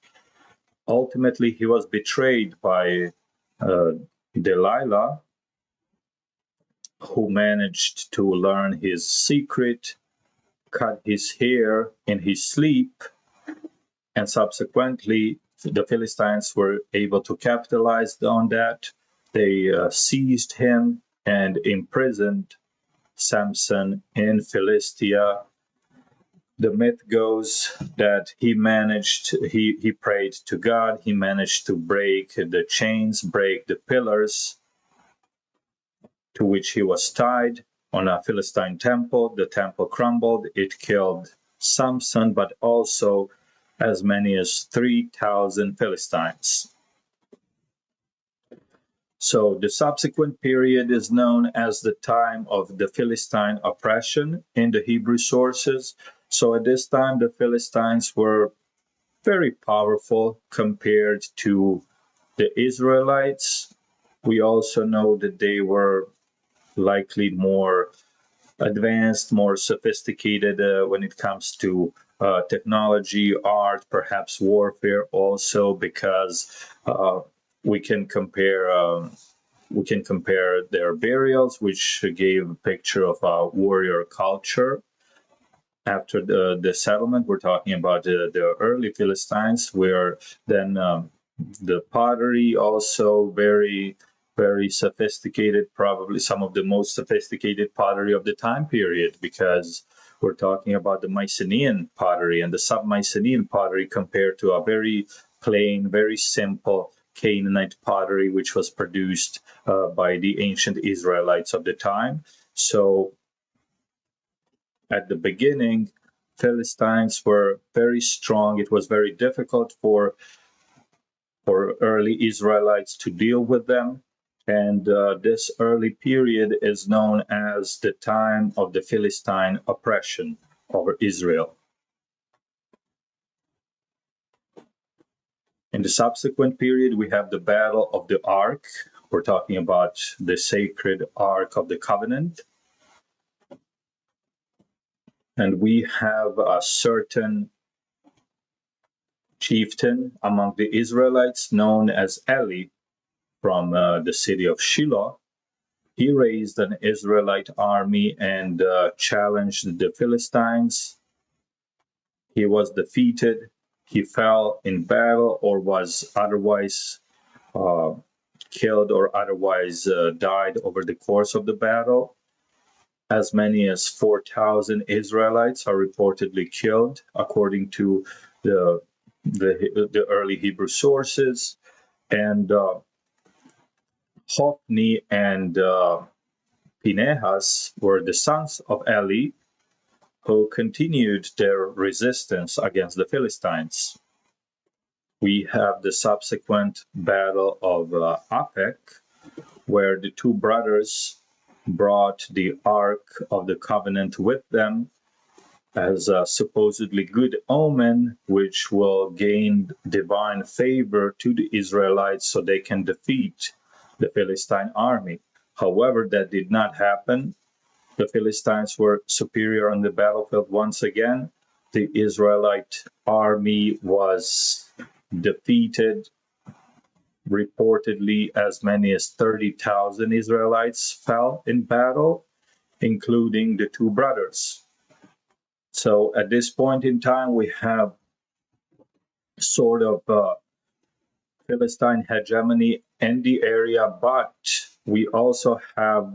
Speaker 1: Ultimately, he was betrayed by Delilah, who managed to learn his secret, cut his hair in his sleep, and subsequently the Philistines were able to capitalize on that. They seized him and imprisoned Samson in Philistia. The myth goes that he prayed to God, he managed to break the chains, break the pillars to which he was tied on a Philistine temple. The temple crumbled. It killed Samson, but also as many as 3,000 Philistines. So the subsequent period is known as the time of the Philistine oppression in the Hebrew sources. So at this time, the Philistines were very powerful compared to the Israelites. We also know that they were likely more advanced, more sophisticated when it comes to technology, art, perhaps warfare also, because we can compare their burials, which gave a picture of a warrior culture. After the settlement, we're talking about the early Philistines, where then the pottery also very sophisticated, probably some of the most sophisticated pottery of the time period, because we're talking about the Mycenaean pottery and the sub-Mycenaean pottery compared to a very plain, very simple Canaanite pottery, which was produced by the ancient Israelites of the time. So at the beginning, Philistines were very strong. It was very difficult for early Israelites to deal with them. And this early period is known as the time of the Philistine oppression over Israel. In the subsequent period, we have the Battle of the Ark. We're talking about the sacred Ark of the Covenant. And we have a certain chieftain among the Israelites known as Eli from the city of Shiloh. He raised an Israelite army and challenged the Philistines. He was defeated. He fell in battle or was otherwise killed or otherwise died over the course of the battle. As many as 4,000 Israelites are reportedly killed, according to the the early Hebrew sources. And Hophni and Phinehas were the sons of Eli, who continued their resistance against the Philistines. We have the subsequent battle of Aphek, where the two brothers brought the Ark of the Covenant with them as a supposedly good omen, which will gain divine favor to the Israelites so they can defeat the Philistine army. However, that did not happen. The Philistines were superior on the battlefield once again. The Israelite army was defeated. Reportedly, as many as 30,000 Israelites fell in battle, including the two brothers. So at this point in time, we have sort of Philistine hegemony in the area, but we also have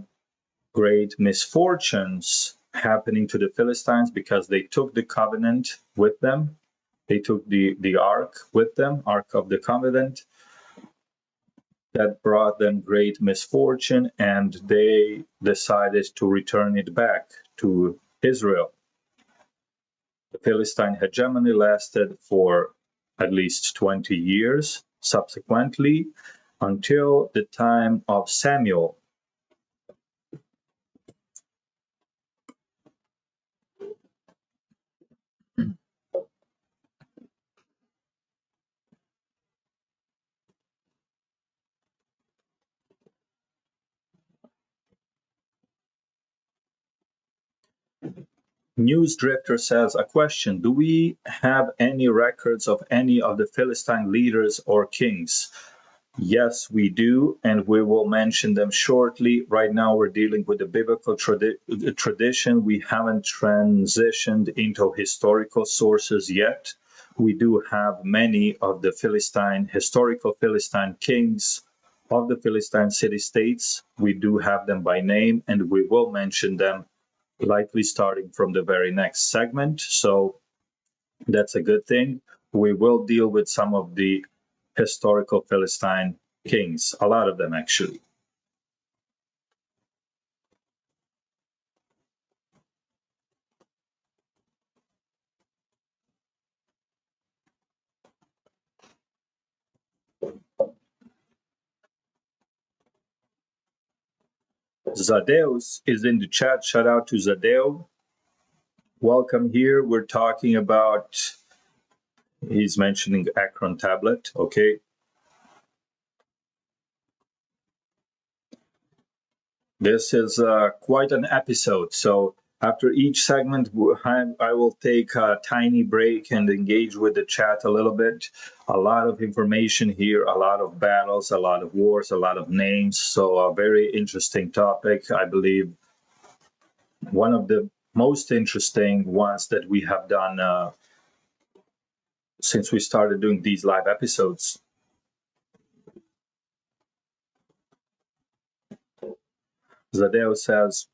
Speaker 1: great misfortunes happening to the Philistines because they took the covenant with them. They took the ark with them, Ark of the Covenant. That brought them great misfortune, and they decided to return it back to Israel. The Philistine hegemony lasted for at least 20 years subsequently until the time of Samuel. News director says, a question: do we have any records of any of the Philistine leaders or kings? Yes, we do, and we will mention them shortly. Right now, we're dealing with the biblical tradition. We haven't transitioned into historical sources yet. We do have many of the historical Philistine kings of the Philistine city-states. We do have them by name, and we will mention them likely starting from the very next segment. So that's a good thing. We will deal with some of the historical Philistine kings, a lot of them actually. Zadeus is in the chat. Shout out to Zadeo. Welcome here. We're talking about, he's mentioning Akron tablet. Okay. This is quite an episode. So after each segment, I will take a tiny break and engage with the chat a little bit. A lot of information here, a lot of battles, a lot of wars, a lot of names. So a very interesting topic. I believe one of the most interesting ones that we have done since we started doing these live episodes. Zadeo says,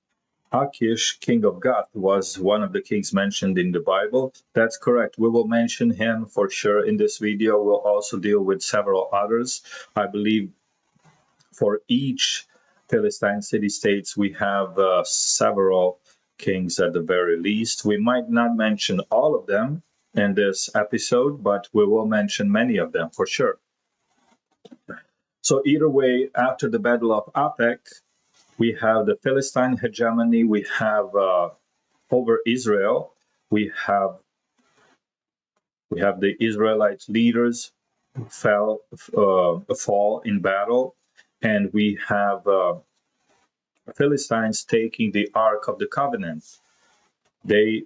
Speaker 1: Achish, king of Gath, was one of the kings mentioned in the Bible. That's correct. We will mention him for sure in this video. We'll also deal with several others. I believe for each Philistine city-states, we have several kings at the very least. We might not mention all of them in this episode, but we will mention many of them for sure. So either way, after the Battle of Aphek, we have the Philistine hegemony. We have over Israel. We have the Israelite leaders fall in battle, and we have Philistines taking the Ark of the Covenant. They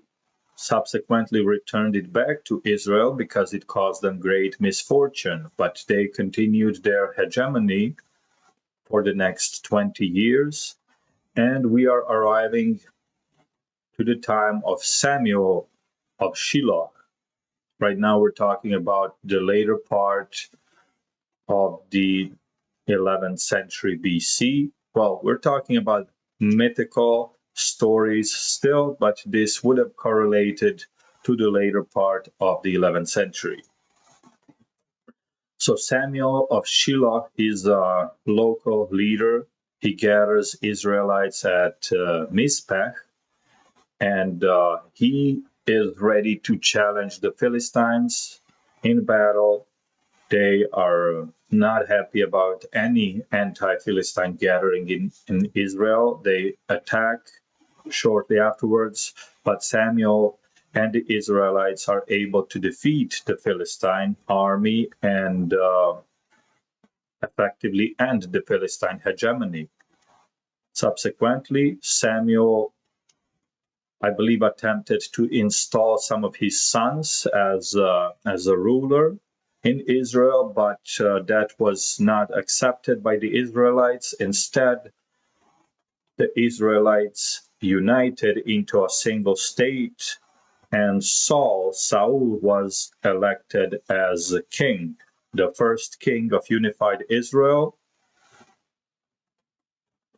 Speaker 1: subsequently returned it back to Israel because it caused them great misfortune, but they continued their hegemony for the next 20 years. And we are arriving to the time of Samuel of Shiloh. Right now, we're talking about the later part of the 11th century BC. Well, we're talking about mythical stories still, but this would have correlated to the later part of the 11th century. So Samuel of Shiloh is a local leader. He gathers Israelites at Mizpeh, and he is ready to challenge the Philistines in battle. They are not happy about any anti-Philistine gathering in Israel. They attack shortly afterwards, but Samuel and the Israelites are able to defeat the Philistine army and effectively end the Philistine hegemony. Subsequently, Samuel, I believe, attempted to install some of his sons as a ruler in Israel, but that was not accepted by the Israelites. Instead, the Israelites united into a single state, and Saul was elected as king, the first king of unified Israel.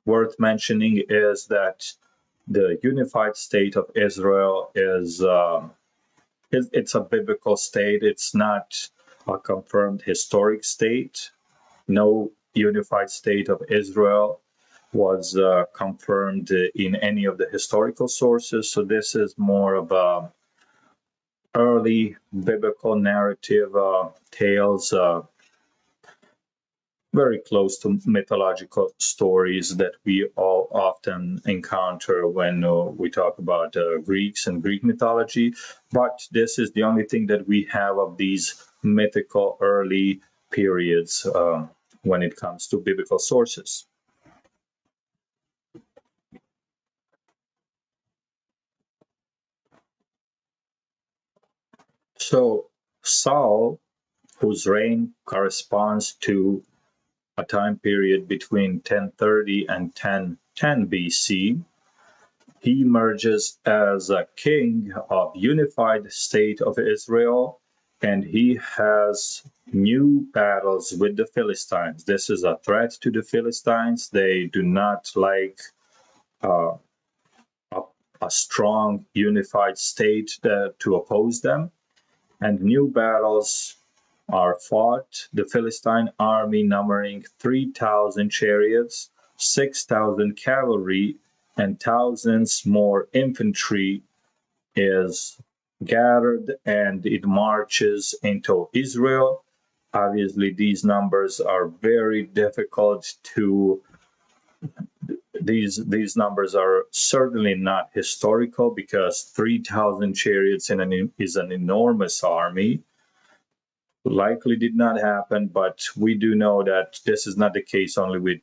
Speaker 1: Worth mentioning is that the unified state of Israel is it's a biblical state. It's not a confirmed historic state. No unified state of Israel was confirmed in any of the historical sources. So this is more of a early biblical narrative tales, very close to mythological stories that we all often encounter when we talk about Greeks and Greek mythology. But this is the only thing that we have of these mythical early periods when it comes to biblical sources. So Saul, whose reign corresponds to a time period between 1030 and 1010 BC, he emerges as a king of unified state of Israel, and he has new battles with the Philistines. This is a threat to the Philistines. They do not like uh, a strong unified state to oppose them, and new battles are fought. The Philistine army, numbering 3,000 chariots, 6,000 cavalry, and thousands more infantry, is gathered and it marches into Israel. Obviously, these numbers are very difficult to. These numbers are certainly not historical because 3,000 chariots is an enormous army. Likely did not happen, but we do know that this is not the case only with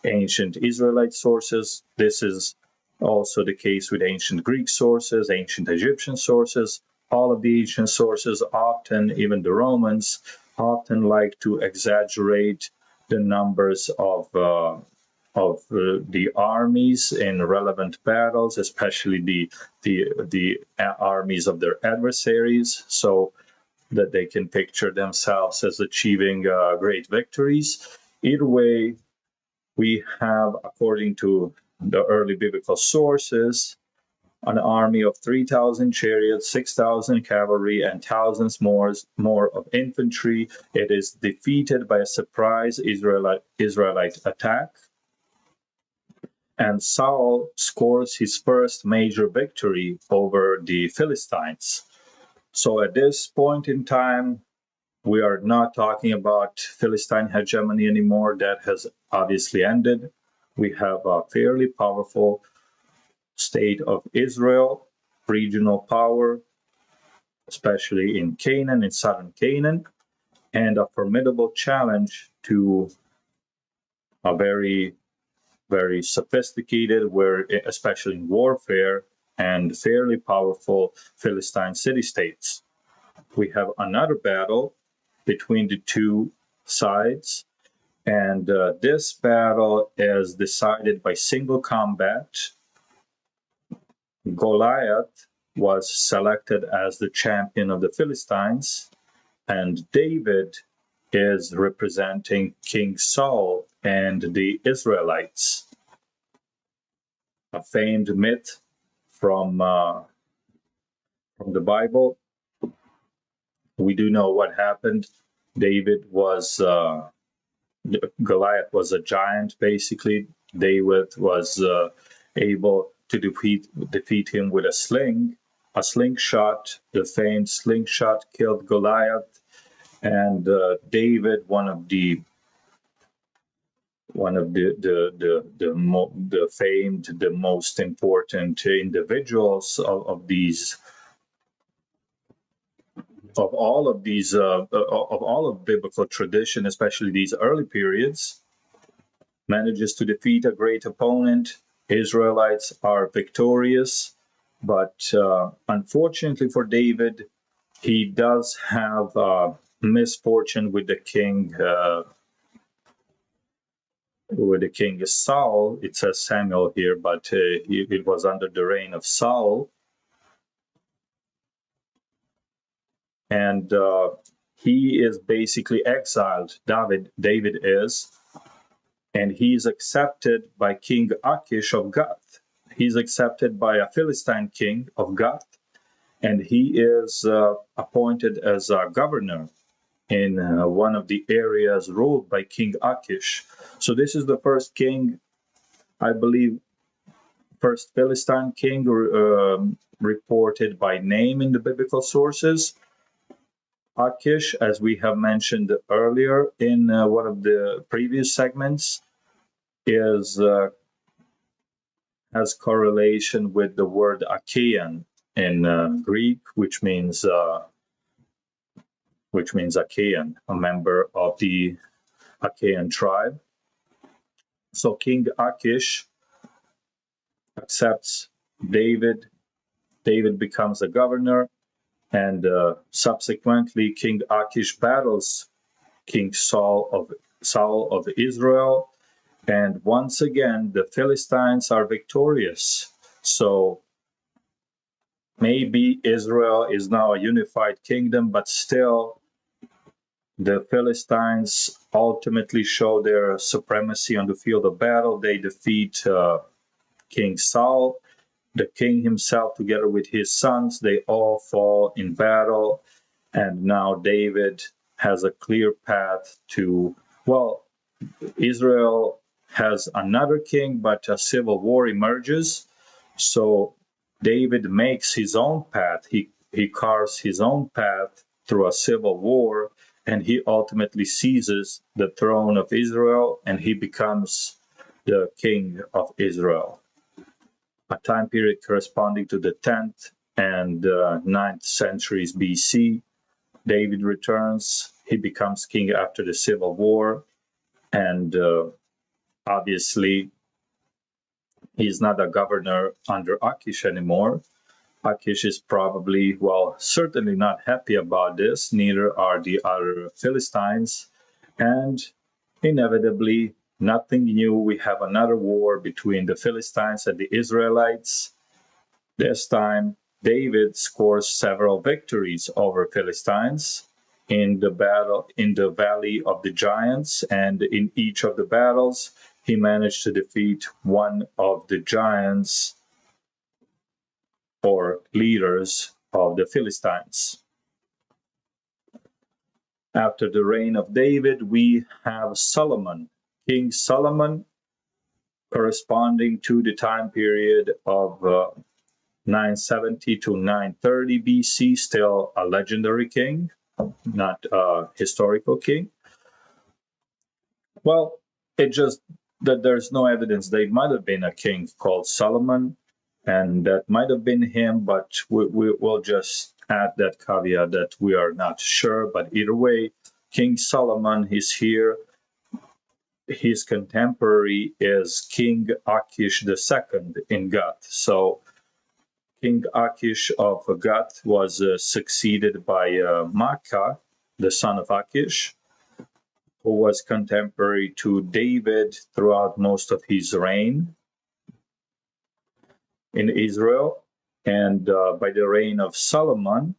Speaker 1: ancient Israelite sources. This is also the case with ancient Greek sources, ancient Egyptian sources. All of the ancient sources, often even the Romans, often like to exaggerate the numbers of the armies in relevant battles, especially the armies of their adversaries. So that they can picture themselves as achieving great victories. Either way, we have, according to the early biblical sources, an army of 3,000 chariots, 6,000 cavalry, and thousands more of infantry. It is defeated by a surprise Israelite attack. And Saul scores his first major victory over the Philistines. So at this point in time, we are not talking about Philistine hegemony anymore. That has obviously ended. We have a fairly powerful state of Israel, regional power, especially in Canaan, in southern Canaan, and a formidable challenge to a very, very sophisticated, especially in warfare, and fairly powerful Philistine city-states. We have another battle between the two sides, and this battle is decided by single combat. Goliath was selected as the champion of the Philistines, and David is representing King Saul and the Israelites. A famed myth from the Bible. We do know what happened. David was Goliath was a giant, basically. David was able to defeat him with a slingshot. The famed slingshot killed Goliath, and David, one of the famed, the most important individuals of all of biblical tradition, especially these early periods, manages to defeat a great opponent. Israelites are victorious, but unfortunately for David, he does have misfortune with the king. With the king Saul, it says Samuel here, but it was under the reign of Saul, and he is basically exiled. David is, and he is accepted by King Achish of Gath. He's accepted by a Philistine king of Gath, and he is appointed as a governor in one of the areas ruled by King Achish. So this is the first king, I believe, first Philistine king reported by name in the biblical sources. Achish, as we have mentioned earlier in one of the previous segments, is has correlation with the word Achaean in Greek, which means Achaean, a member of the Achaean tribe. So King Achish accepts David. David becomes a governor, and subsequently King Achish battles King Saul of Israel, and once again the Philistines are victorious. So maybe Israel is now a unified kingdom, but still the Philistines ultimately show their supremacy on the field of battle. They defeat King Saul, the king himself, together with his sons. They all fall in battle, and now David has a clear path to, well, Israel has another king, but a civil war emerges. So David makes his own path. He carves his own path through a civil war, and he ultimately seizes the throne of Israel, and he becomes the king of Israel. A time period corresponding to the 10th and 9th centuries BC. David returns. He becomes king after the civil war, and obviously he's not a governor under Achish anymore. Achish is probably, well, certainly not happy about this. Neither are the other Philistines. And inevitably, nothing new. We have another war between the Philistines and the Israelites. This time, David scores several victories over Philistines in the Valley of the Giants, and in each of the battles, he managed to defeat one of the giants or leaders of the Philistines. After the reign of David, we have Solomon, King Solomon, corresponding to the time period of 970 to 930 BC, still a legendary king, not a historical king. Well, it just that there's no evidence. There might have been a king called Solomon, and that might have been him, but we'll just add that caveat that we are not sure. But either way, King Solomon is here. His contemporary is King Achish II in Gath. So King Achish of Gath was succeeded by Maacah, the son of Achish, who was contemporary to David throughout most of his reign in Israel. And by the reign of Solomon,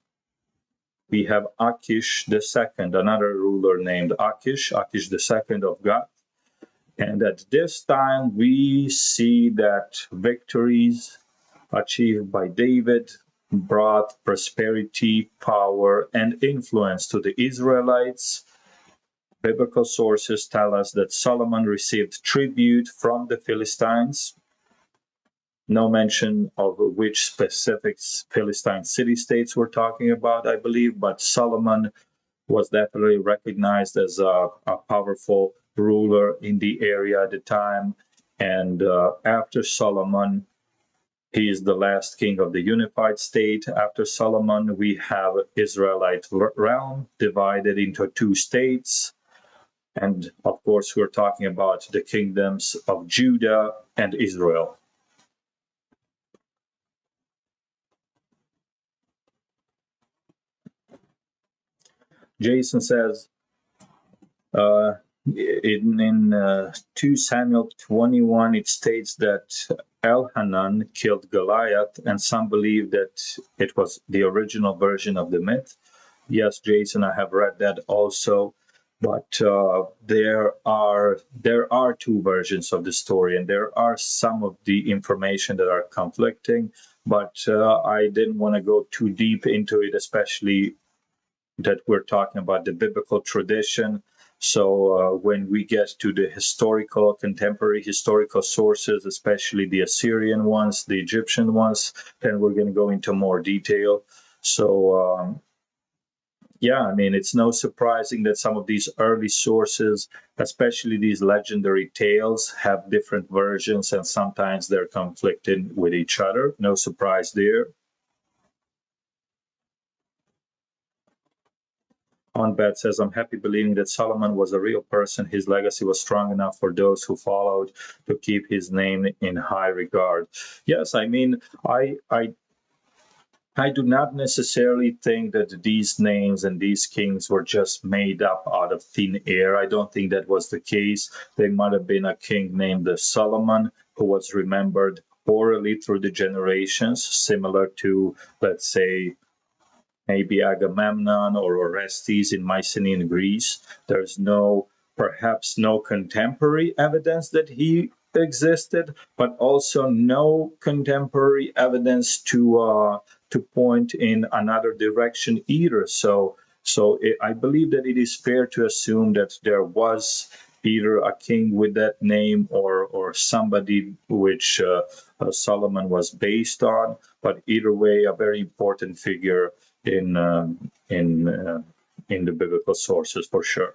Speaker 1: we have Achish II, another ruler named Achish II of Gath. And at this time, we see that victories achieved by David brought prosperity, power, and influence to the Israelites. Biblical sources tell us that Solomon received tribute from the Philistines. No mention of which specific Philistine city-states we're talking about, I believe, but Solomon was definitely recognized as a powerful ruler in the area at the time. And after Solomon, he is the last king of the unified state. After Solomon, we have Israelite realm divided into two states. And of course, we're talking about the kingdoms of Judah and Israel. Jason says, in 2 Samuel 21, it states that Elhanan killed Goliath, and some believe that it was the original version of the myth. Yes, Jason, I have read that also, but there are two versions of the story, and there are some of the information that are conflicting. But I didn't want to go too deep into it, especially that we're talking about the biblical tradition. So when we get to the contemporary historical sources, especially the Assyrian ones, the Egyptian ones, then we're going to go into more detail. So yeah, I mean, it's no surprising that some of these early sources, especially these legendary tales, have different versions and sometimes they're conflicting with each other. No surprise there. Onbet says, I'm happy believing that Solomon was a real person. His legacy was strong enough for those who followed to keep his name in high regard. Yes, I mean, I do not necessarily think that these names and these kings were just made up out of thin air. I don't think that was the case. There might have been a king named Solomon who was remembered orally through the generations, similar to, let's say, maybe Agamemnon or Orestes in Mycenaean Greece. There's perhaps no contemporary evidence that he existed, but also no contemporary evidence to point in another direction either. So I believe that it is fair to assume that there was either a king with that name or somebody which Solomon was based on. But either way, a very important figure in the biblical sources for sure.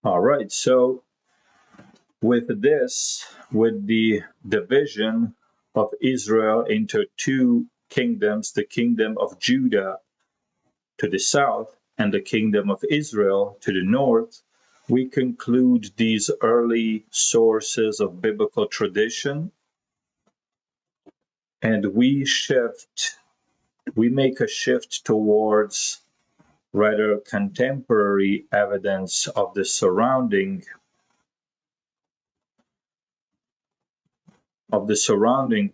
Speaker 1: All right, so with the division of Israel into two kingdoms, the kingdom of Judah to the south and the kingdom of Israel to the north, we conclude these early sources of biblical tradition and we make a shift towards rather contemporary evidence of the surrounding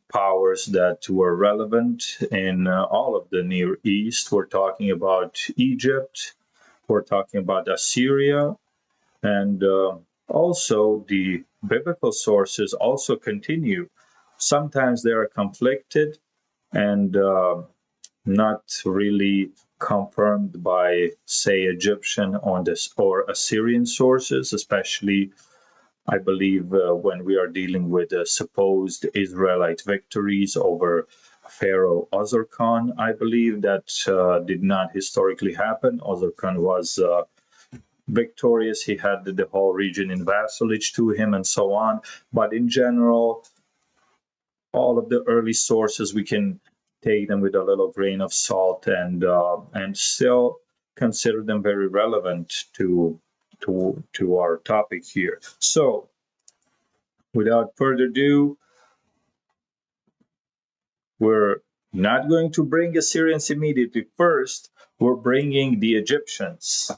Speaker 1: powers that were relevant in all of the Near East. We're talking about Egypt, we're talking about Assyria, and also the biblical sources also continue. Sometimes they are conflicted and not really confirmed by, say, Egyptian or Assyrian sources, especially, I believe, when we are dealing with supposed Israelite victories over Pharaoh Ozarkhan. I believe that did not historically happen. Ozarkhan was victorious. He had the whole region in vassalage to him and so on. But in general, all of the early sources, we can take them with a little grain of salt and still consider them very relevant to our topic here. So without further ado, we're not going to bring Assyrians immediately. First, we're bringing the Egyptians.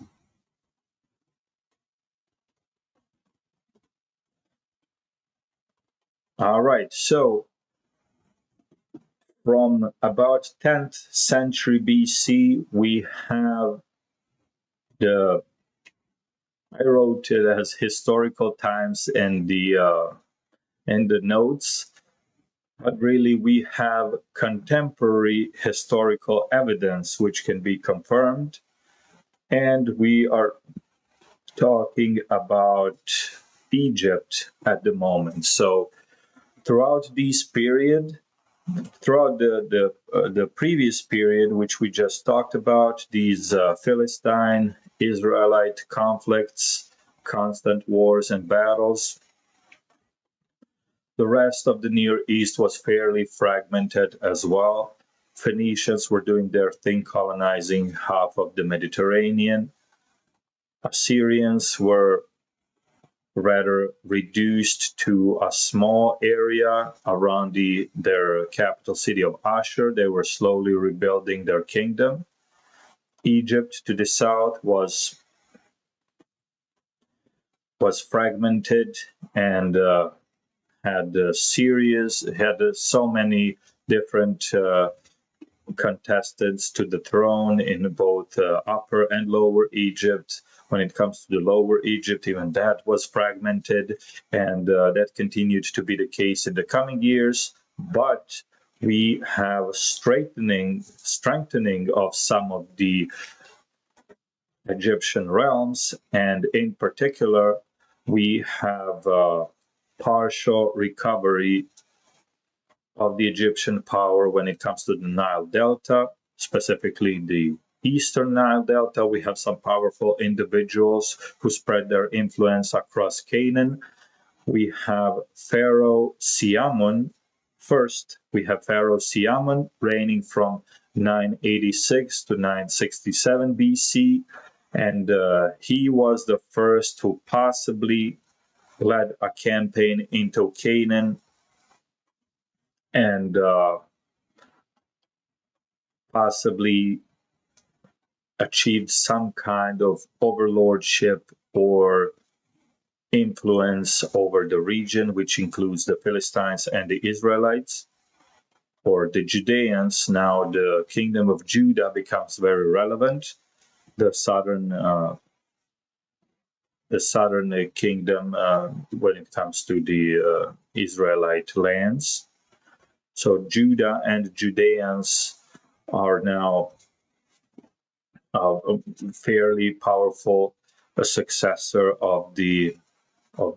Speaker 1: All right, so from about 10th century BC, we have I wrote it as historical times in the in the notes, but really we have contemporary historical evidence which can be confirmed, and we are talking about Egypt at the moment. So throughout this period, throughout the previous period, which we just talked about, these Philistine Israelite conflicts, constant wars and battles, the rest of the Near East was fairly fragmented as well. Phoenicians were doing their thing, colonizing half of the Mediterranean. Assyrians were rather reduced to a small area around their capital city of Ashur. They were slowly rebuilding their kingdom. Egypt to the south was fragmented and had so many different contestants to the throne in both Upper and Lower Egypt. When it comes to the Lower Egypt, even that was fragmented, and that continued to be the case in the coming years. But we have strengthening of some of the Egyptian realms, and in particular, we have partial recovery of the Egyptian power when it comes to the Nile Delta, specifically the Eastern Nile Delta. We have some powerful individuals who spread their influence across Canaan. We have Pharaoh Siamun. First, we have Pharaoh Siamun reigning from 986 to 967 BC, and he was the first who possibly led a campaign into Canaan and possibly achieved some kind of overlordship or influence over the region, which includes the Philistines and the Israelites, or the Judeans. Now the kingdom of Judah becomes very relevant. The southern kingdom when it comes to the Israelite lands. So Judah and Judeans are now a fairly powerful successor of the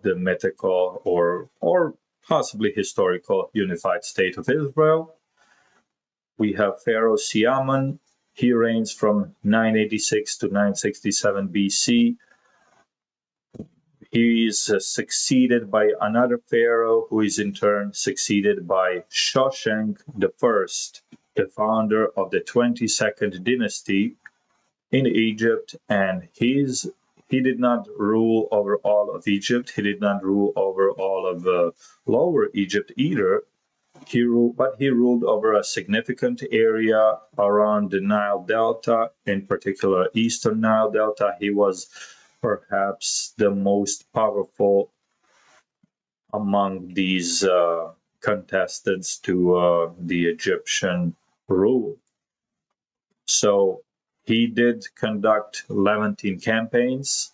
Speaker 1: mythical or possibly historical unified state of Israel. We have Pharaoh Siamun. He reigns from 986 to 967 BC. He is succeeded by another pharaoh, who is in turn succeeded by Shoshenq I, the founder of the 22nd dynasty in Egypt, and he did not rule over all of Egypt. He did not rule over all of Lower Egypt either. He ruled over a significant area around the Nile Delta, in particular Eastern Nile Delta. He was perhaps the most powerful among these contestants to the Egyptian rule. So he did conduct Levantine campaigns.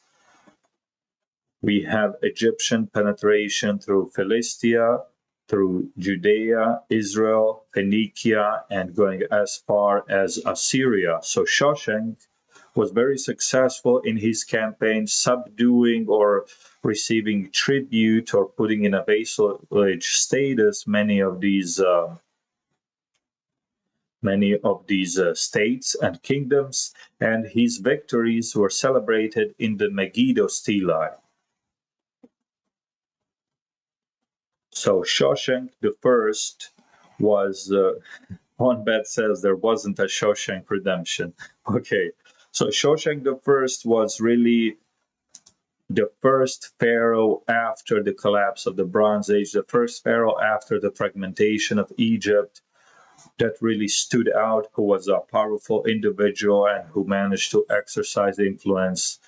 Speaker 1: We have Egyptian penetration through Philistia, through Judea, Israel, Phoenicia, and going as far as Assyria. So Shoshenq was very successful in his campaign, subduing or receiving tribute or putting in a vassalage status many of these states and kingdoms, and his victories were celebrated in the Megiddo stelae. So Shoshenq I was, one bet says there wasn't a Shoshenq redemption. Okay, so Shoshenq I was really the first pharaoh after the collapse of the Bronze Age, the first pharaoh after the fragmentation of Egypt that really stood out, who was a powerful individual and who managed to exercise influence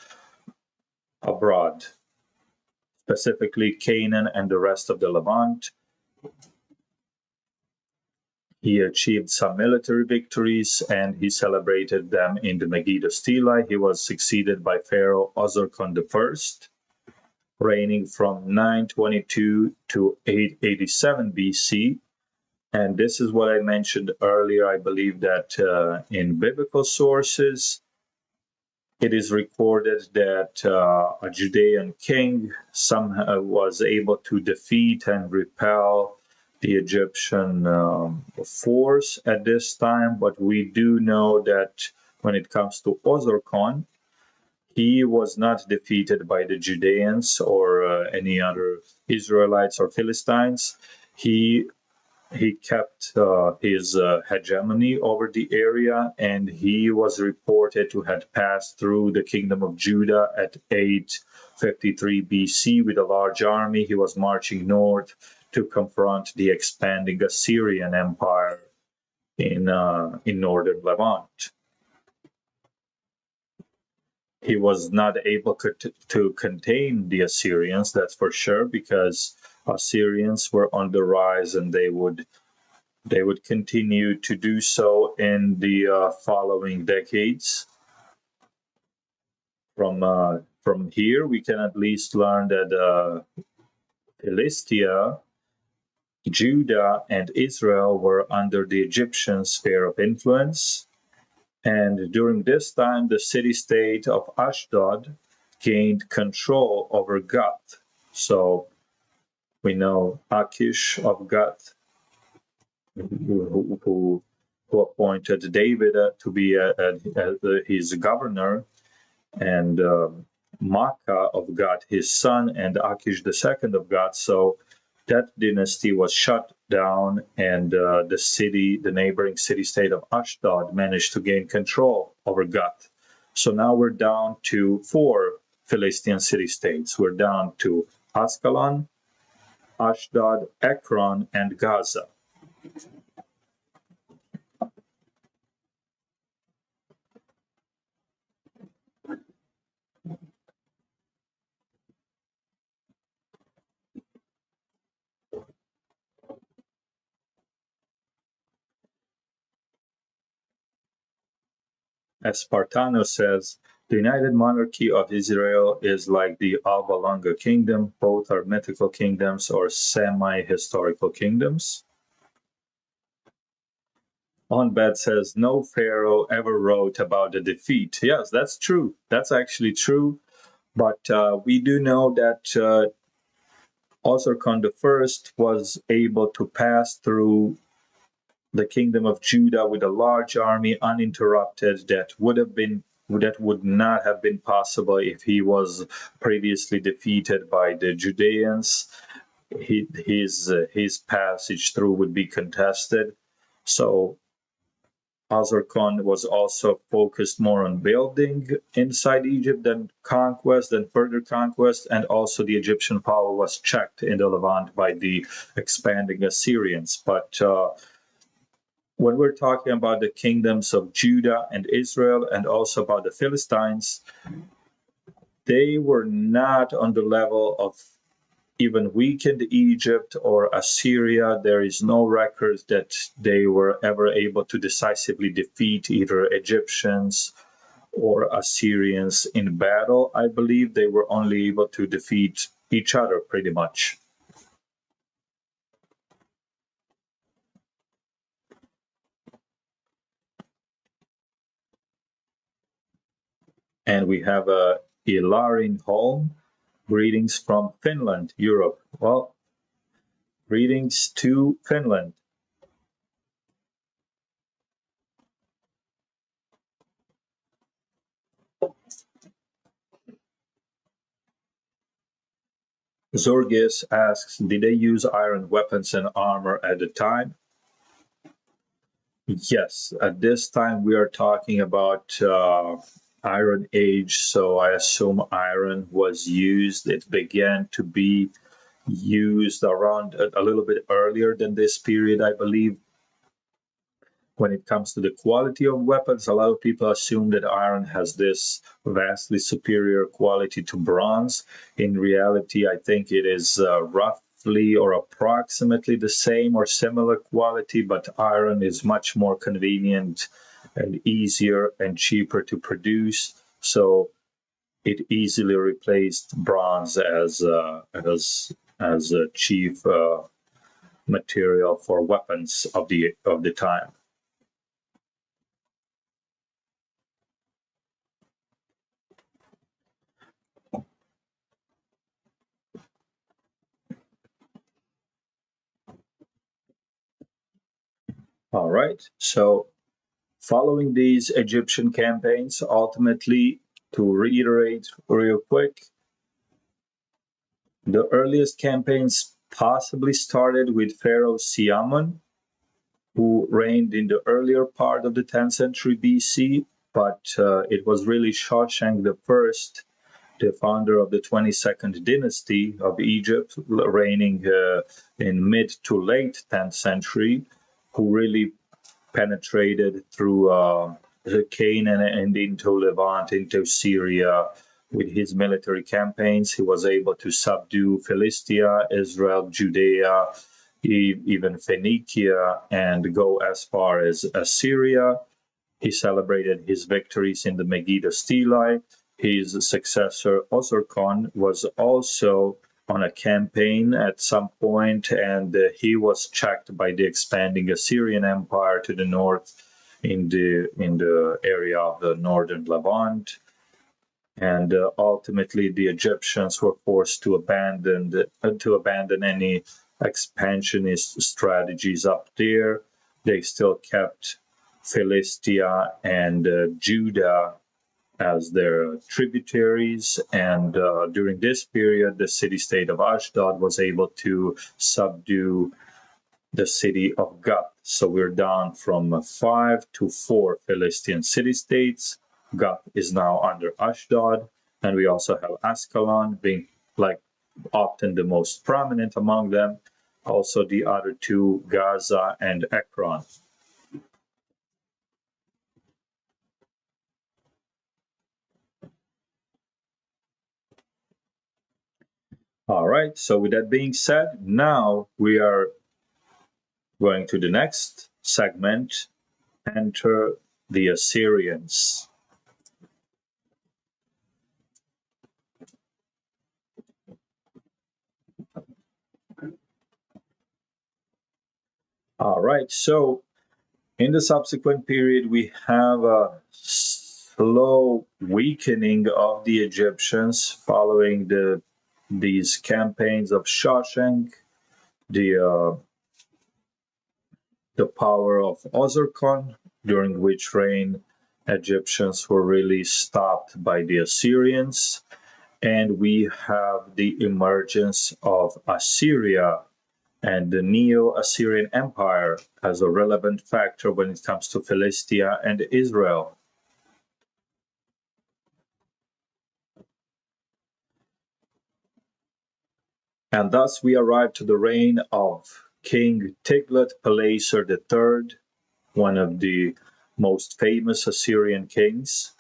Speaker 1: abroad, specifically Canaan and the rest of the Levant. He achieved some military victories and he celebrated them in the Megiddo stelae. He was succeeded by Pharaoh Ozarkon I. reigning from 922 to 887 BC. And this is what I mentioned earlier. I believe that in biblical sources, it is recorded that a Judean king somehow was able to defeat and repel the Egyptian force at this time. But we do know that when it comes to Ozarkon, he was not defeated by the Judeans or any other Israelites or Philistines. He kept his hegemony over the area, and he was reported to have passed through the kingdom of Judah at 853 BC with a large army. He was marching north to confront the expanding Assyrian Empire in northern Levant. He was not able to contain the Assyrians, that's for sure, because Assyrians were on the rise, and they would continue to do so in the following decades. From here, we can at least learn that Philistia, Judah, and Israel were under the Egyptian sphere of influence. And during this time, the city-state of Ashdod gained control over Gath. So we know Achish of Gath, who appointed David to be his governor, and Makkah of Gath, his son, and Achish the second of Gath. So that dynasty was shut down, and the neighboring city-state of Ashdod managed to gain control over Gath. So now we're down to 4 Philistine city-states. We're down to Ascalon, Ashdod, Ekron, and Gaza. As Spartano says, the United Monarchy of Israel is like the Alba Longa Kingdom. Both are mythical kingdoms or semi-historical kingdoms. Onbed says, no pharaoh ever wrote about the defeat. Yes, that's true. That's actually true. But we do know that Osirkon I was able to pass through the kingdom of Judah with a large army uninterrupted. That would not have been possible if he was previously defeated by the Judeans. His passage through would be contested. So Azarkon was also focused more on building inside Egypt than further conquest, and also the Egyptian power was checked in the Levant by the expanding Assyrians. But when we're talking about the kingdoms of Judah and Israel, and also about the Philistines, they were not on the level of even weakened Egypt or Assyria. There is no record that they were ever able to decisively defeat either Egyptians or Assyrians in battle. I believe they were only able to defeat each other pretty much. And we have Ilarin Holm. Greetings from Finland, Europe. Well, greetings to Finland. Zorgis asks, did they use iron weapons and armor at the time? Yes, at this time we are talking about Iron Age, so I assume iron was used. It began to be used around a little bit earlier than this period, I believe. When it comes to the quality of weapons, a lot of people assume that iron has this vastly superior quality to bronze. In reality, I think it is roughly or approximately the same or similar quality, but iron is much more convenient and easier and cheaper to produce. So it easily replaced bronze as a chief material for weapons of the time. All right. So following these Egyptian campaigns, ultimately, to reiterate real quick, the earliest campaigns possibly started with Pharaoh Siamon, who reigned in the earlier part of the 10th century BC, but it was really Shoshank the First, the founder of the 22nd dynasty of Egypt, reigning in mid to late 10th century, who really penetrated through Canaan and into Levant, into Syria. With his military campaigns, he was able to subdue Philistia, Israel, Judea, even Phoenicia, and go as far as Assyria. He celebrated his victories in the Megiddo Stelae. His successor, Ozarkon, was also on a campaign at some point, and he was checked by the expanding Assyrian Empire to the north in the area of the northern Levant. And ultimately, the Egyptians were forced to abandon any expansionist strategies up there. They still kept Philistia and Judah as their tributaries. And during this period, the city-state of Ashdod was able to subdue the city of Gath. So we're down from 5 to 4 Philistine city-states. Gath is now under Ashdod. And we also have Ascalon being like often the most prominent among them. Also the other two, Gaza and Ekron. All right, so with that being said, now we are going to the next segment, enter the Assyrians. All right, so in the subsequent period, we have a slow weakening of the Egyptians following these campaigns of Shoshank, the power of Ozarkon, during which reign Egyptians were really stopped by the Assyrians. And we have the emergence of Assyria and the Neo-Assyrian Empire as a relevant factor when it comes to Philistia and Israel. And thus we arrive to the reign of King Tiglath-Pileser III, one of the most famous Assyrian kings,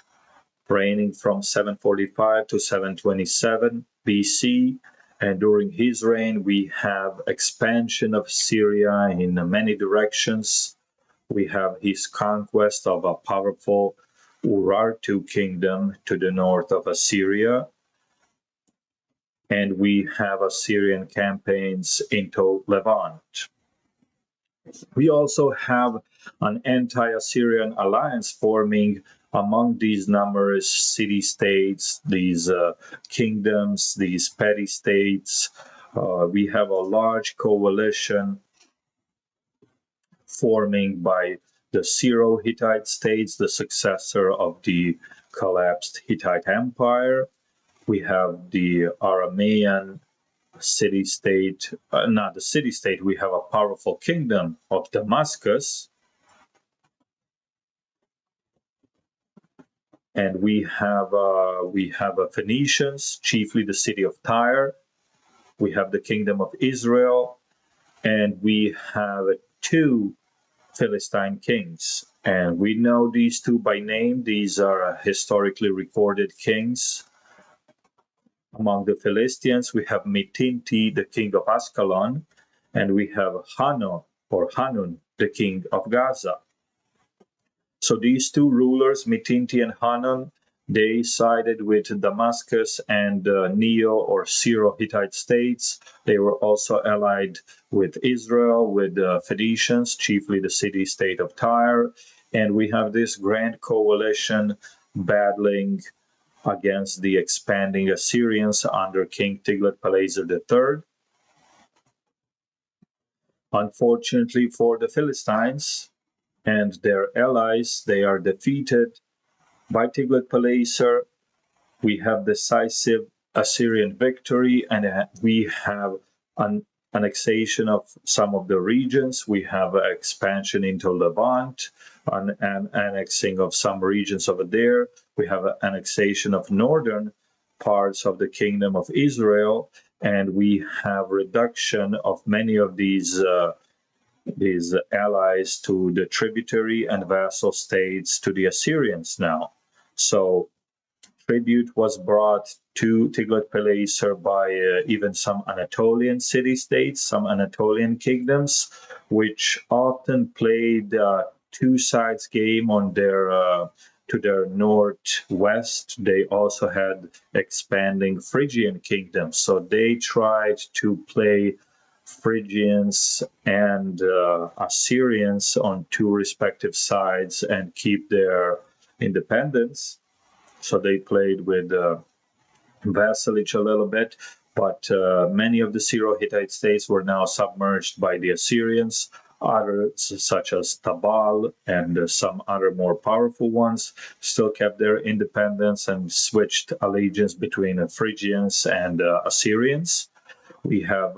Speaker 1: reigning from 745 to 727 BC. And during his reign, we have expansion of Syria in many directions. We have his conquest of a powerful Urartu kingdom to the north of Assyria. And we have Assyrian campaigns into Levant. We also have an anti-Assyrian alliance forming among these numerous city-states, these kingdoms, these petty states. We have a large coalition forming by the Syro-Hittite states, the successor of the collapsed Hittite Empire. We have the Aramean city-state, not the city-state, we have a powerful kingdom of Damascus. And we have Phoenicians, chiefly the city of Tyre. We have the kingdom of Israel, and we have two Philistine kings. And we know these two by name. These are historically recorded kings. Among the Philistines, we have Mitinti, the king of Ascalon, and we have Hanun, the king of Gaza. So these two rulers, Mitinti and Hanun, They sided with Damascus and Neo or Syro-Hittite states. They were also allied with Israel, with the Phoenicians, chiefly the city-state of Tyre. And we have this grand coalition battling against the expanding Assyrians under King Tiglath-Pileser III. Unfortunately for the Philistines and their allies, they are defeated by Tiglath-Pileser. We have decisive Assyrian victory, and we have an annexation of some of the regions. We have expansion into Levant, an annexing of some regions over there. We have an annexation of northern parts of the kingdom of Israel, and we have reduction of many of these allies to the tributary and vassal states to the Assyrians now. So tribute was brought to Tiglath-Pileser by even some Anatolian city-states, some Anatolian kingdoms, which often played two sides game on their to their northwest. They also had expanding Phrygian kingdoms, so they tried to play Phrygians and Assyrians on two respective sides and keep their independence. So they played with vassalage a little bit, but many of the Syro-Hittite states were now submerged by the Assyrians. Others, such as Tabal and some other more powerful ones, still kept their independence and switched allegiance between Phrygians and Assyrians. We have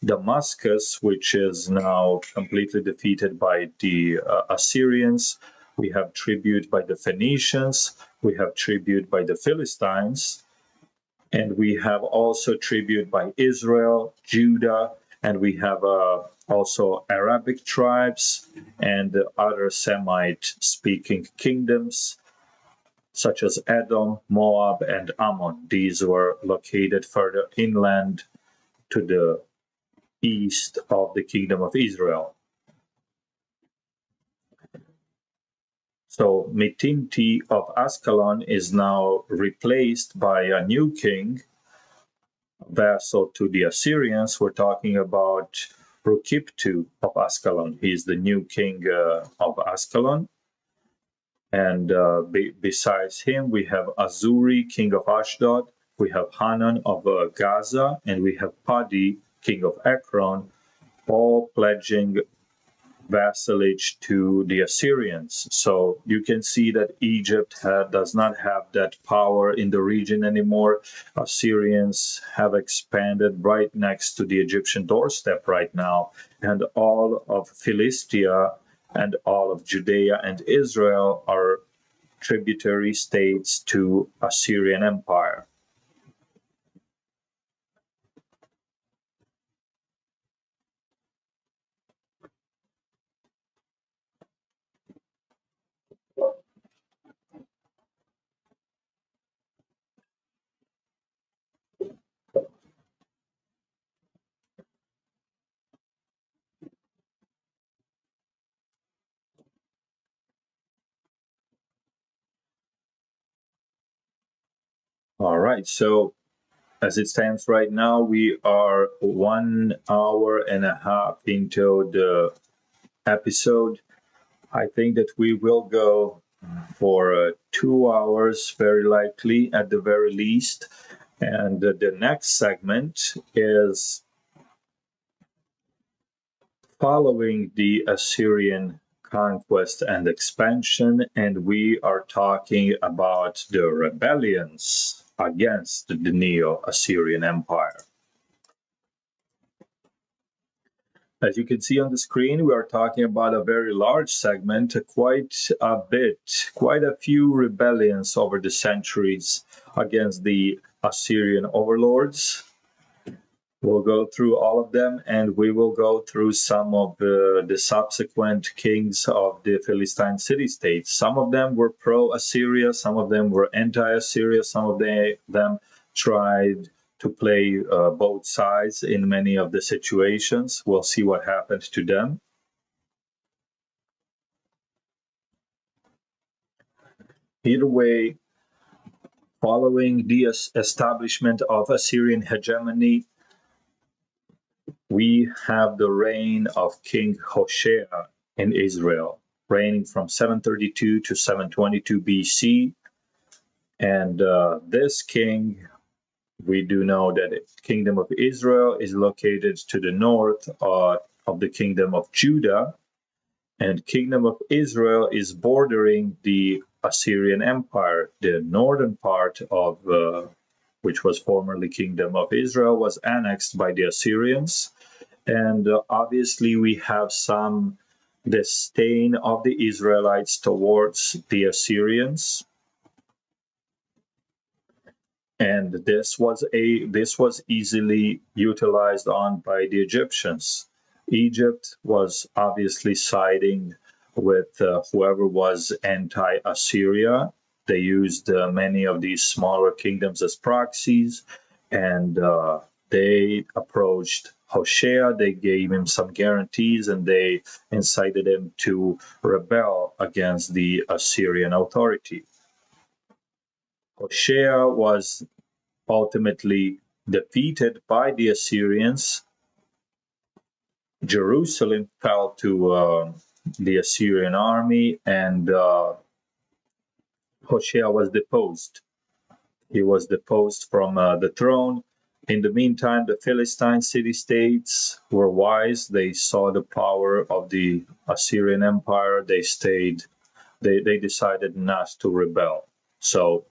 Speaker 1: Damascus, which is now completely defeated by the Assyrians. We have tribute by the Phoenicians. We have tribute by the Philistines. And we have also tribute by Israel, Judah, and we have also Arabic tribes and other Semite speaking kingdoms, such as Edom, Moab, and Ammon. These were located further inland to the east of the kingdom of Israel. So Mitinti of Ascalon is now replaced by a new king, vassal to the Assyrians. We're talking about Rukiptu of Ascalon. He's the new king of Ascalon. And besides him, we have Azuri, king of Ashdod. We have Hanan of Gaza, and we have Padi, king of Ekron, all pledging vassalage to the Assyrians. So you can see that Egypt does not have that power in the region anymore. Assyrians have expanded right next to the Egyptian doorstep right now, and all of Philistia and all of Judea and Israel are tributary states to Assyrian Empire. All right, so as it stands right now, we are 1 hour and a half into the episode. I think that we will go for 2 hours, very likely, at the very least. And the next segment is following the Assyrian conquest and expansion, and we are talking about the rebellions against the Neo-Assyrian Empire. As you can see on the screen, we are talking about a very large segment, quite a few rebellions over the centuries against the Assyrian overlords. We'll go through all of them, and we will go through some of the subsequent kings of the Philistine city-states. Some of them were pro-Assyria, some of them were anti-Assyria, some of them tried to play both sides in many of the situations. We'll see what happened to them. Either way, Following the establishment of Assyrian hegemony, we have the reign of King Hoshea in Israel, reigning from 732 to 722 BC. And this king, we do know that the kingdom of Israel is located to the north of the kingdom of Judah, and kingdom of Israel is bordering the Assyrian Empire. The northern part of which was formerly kingdom of Israel was annexed by the Assyrians, and obviously we have some disdain of the Israelites towards the Assyrians. And this was easily utilized on by the Egyptians. Egypt was obviously siding with whoever was anti-Assyria. They used many of these smaller kingdoms as proxies, and they approached Hoshea. They gave him some guarantees, and they incited him to rebel against the Assyrian authority. Hoshea was ultimately defeated by the Assyrians. Jerusalem fell to the Assyrian army, and Hoshea was deposed. He was deposed from the throne. In the meantime, the Philistine city-states were wise. They saw the power of the Assyrian Empire. They stayed. They decided not to rebel. So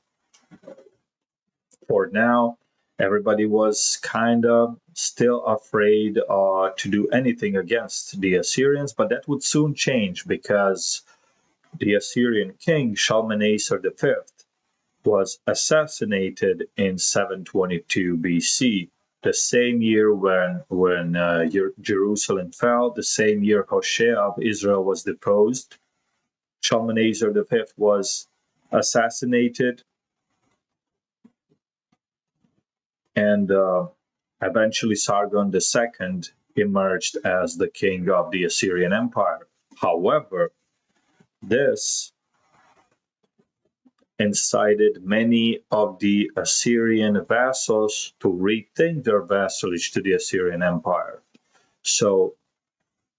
Speaker 1: for now, everybody was kind of still afraid to do anything against the Assyrians, but that would soon change because the Assyrian king Shalmaneser V was assassinated in 722 BC, the same year when Jerusalem fell, the same year Hoshea of Israel was deposed. Shalmaneser V was assassinated, and eventually Sargon II emerged as the king of the Assyrian Empire. However, this incited many of the Assyrian vassals to rethink their vassalage to the Assyrian Empire. So,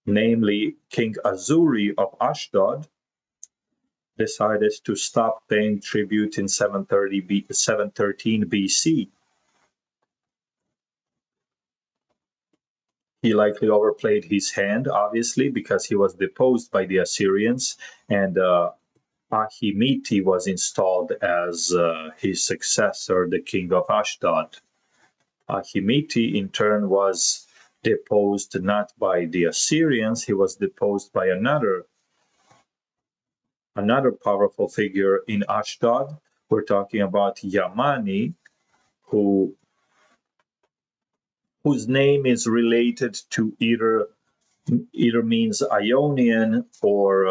Speaker 1: namely, King Azuri of Ashdod decided to stop paying tribute in 713 BC. He likely overplayed his hand, obviously, because he was deposed by the Assyrians, and Ahimiti was installed as his successor, the king of Ashdod. Ahimiti, in turn, was deposed not by the Assyrians, he was deposed by another powerful figure in Ashdod. We're talking about Yamani, whose name is related to either means Ionian or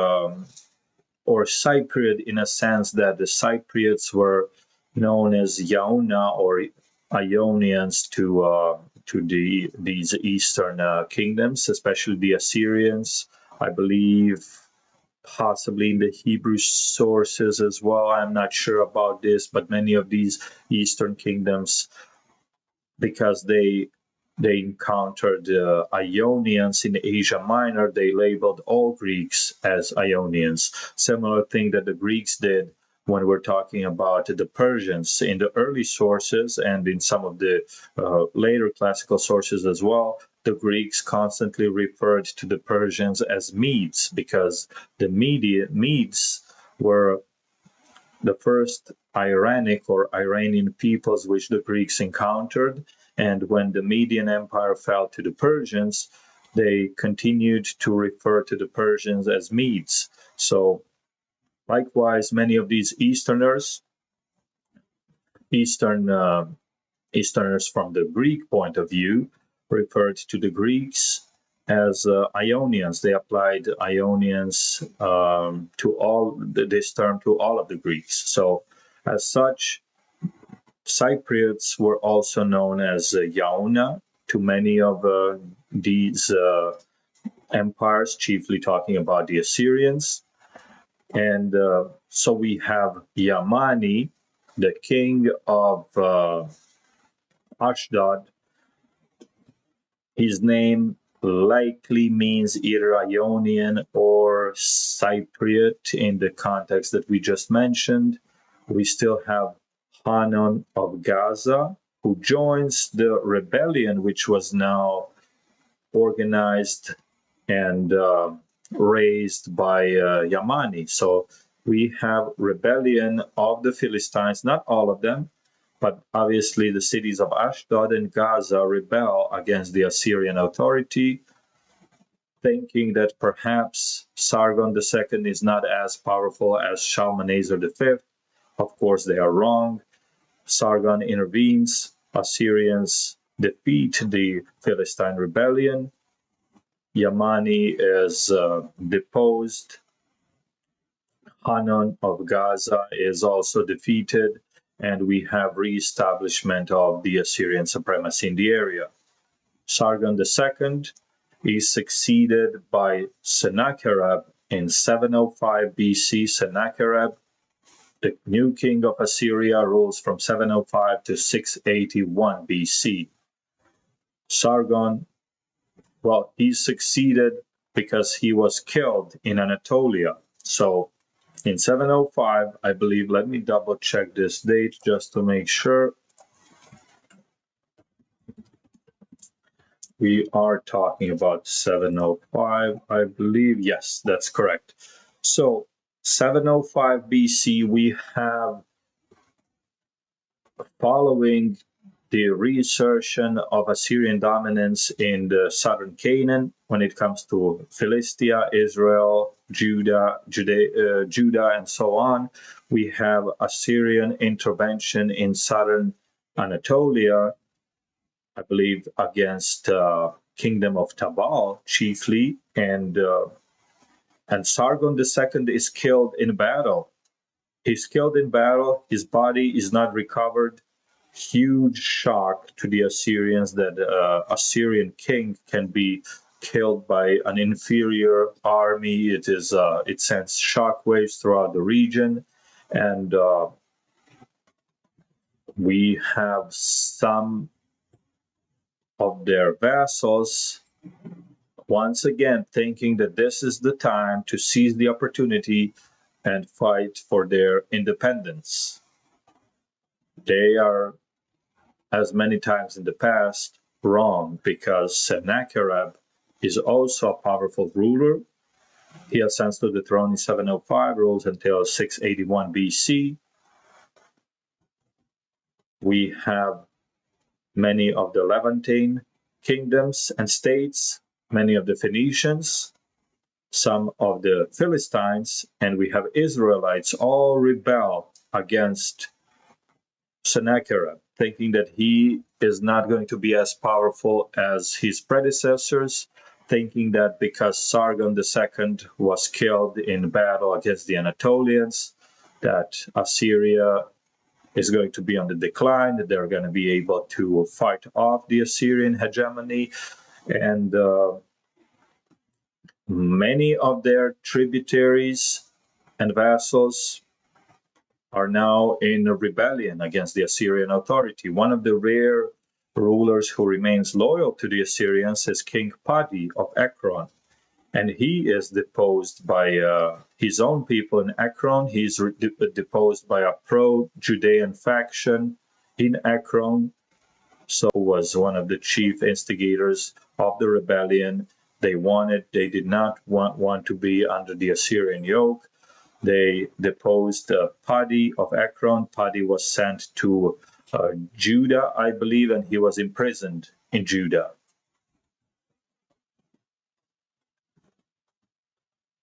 Speaker 1: Cypriot, in a sense that the Cypriots were known as Yauna or Ionians to these eastern kingdoms, especially the Assyrians. I believe possibly in the Hebrew sources as well. I'm not sure about this, but many of these eastern kingdoms, because they encountered Ionians in Asia Minor, they labeled all Greeks as Ionians. Similar thing that the Greeks did when we're talking about the Persians. In the early sources and in some of the later classical sources as well, the Greeks constantly referred to the Persians as Medes, because the Medes were the first Iranic or Iranian peoples which the Greeks encountered. And when the Median Empire fell to the Persians, they continued to refer to the Persians as Medes. So likewise, many of these Easterners from the Greek point of view, referred to the Greeks as Ionians. They applied Ionians this term to all of the Greeks. So as such, Cypriots were also known as Yauna to many of these empires, chiefly talking about the Assyrians. And so we have Yamani, the king of Ashdod, his name likely means either Ionian or Cypriot in the context that we just mentioned. We still have Hanan of Gaza, who joins the rebellion, which was now organized and raised by Yamani. So we have rebellion of the Philistines, not all of them, but obviously the cities of Ashdod and Gaza rebel against the Assyrian authority, thinking that perhaps Sargon II is not as powerful as Shalmaneser V. Of course, they are wrong. Sargon intervenes. Assyrians defeat the Philistine rebellion. Yamani is deposed. Hanan of Gaza is also defeated, and we have reestablishment of the Assyrian supremacy in the area. Sargon II is succeeded by Sennacherib in 705 BC. Sennacherib, the new king of Assyria, rules from 705 to 681 BC. Sargon, well, he succeeded because he was killed in Anatolia. So in 705, I believe, let me double check this date just to make sure. We are talking about 705, I believe. Yes, that's correct. So 705 BC, we have, following the reassertion of Assyrian dominance in the southern Canaan when it comes to Philistia, Israel, Judah, and so on. We have Assyrian intervention in southern Anatolia, I believe, against Kingdom of Tabal chiefly, and Sargon II is killed in battle. He's killed in battle. His body is not recovered. Huge shock to the Assyrians that Assyrian king can be killed by an inferior army. It sends shockwaves throughout the region, and we have some of their vassals once again thinking that this is the time to seize the opportunity and fight for their independence. They are, as many times in the past, wrong, because Sennacherib is also a powerful ruler. He ascends to the throne in 705, rules until 681 BC. We have many of the Levantine kingdoms and states, many of the Phoenicians, some of the Philistines, and we have Israelites all rebel against Sennacherib, thinking that he is not going to be as powerful as his predecessors, thinking that because Sargon II was killed in battle against the Anatolians, that Assyria is going to be on the decline, that they're going to be able to fight off the Assyrian hegemony, and many of their tributaries and vassals are now in a rebellion against the Assyrian authority. One of the rare rulers who remains loyal to the Assyrians is King Padi of Ekron, and he is deposed by his own people in Ekron. He's deposed by a pro-Judean faction in Ekron, so was one of the chief instigators of the rebellion. They did not want to be under the Assyrian yoke. They deposed Padi of Ekron. Padi was sent to Judah, I believe, and he was imprisoned in Judah.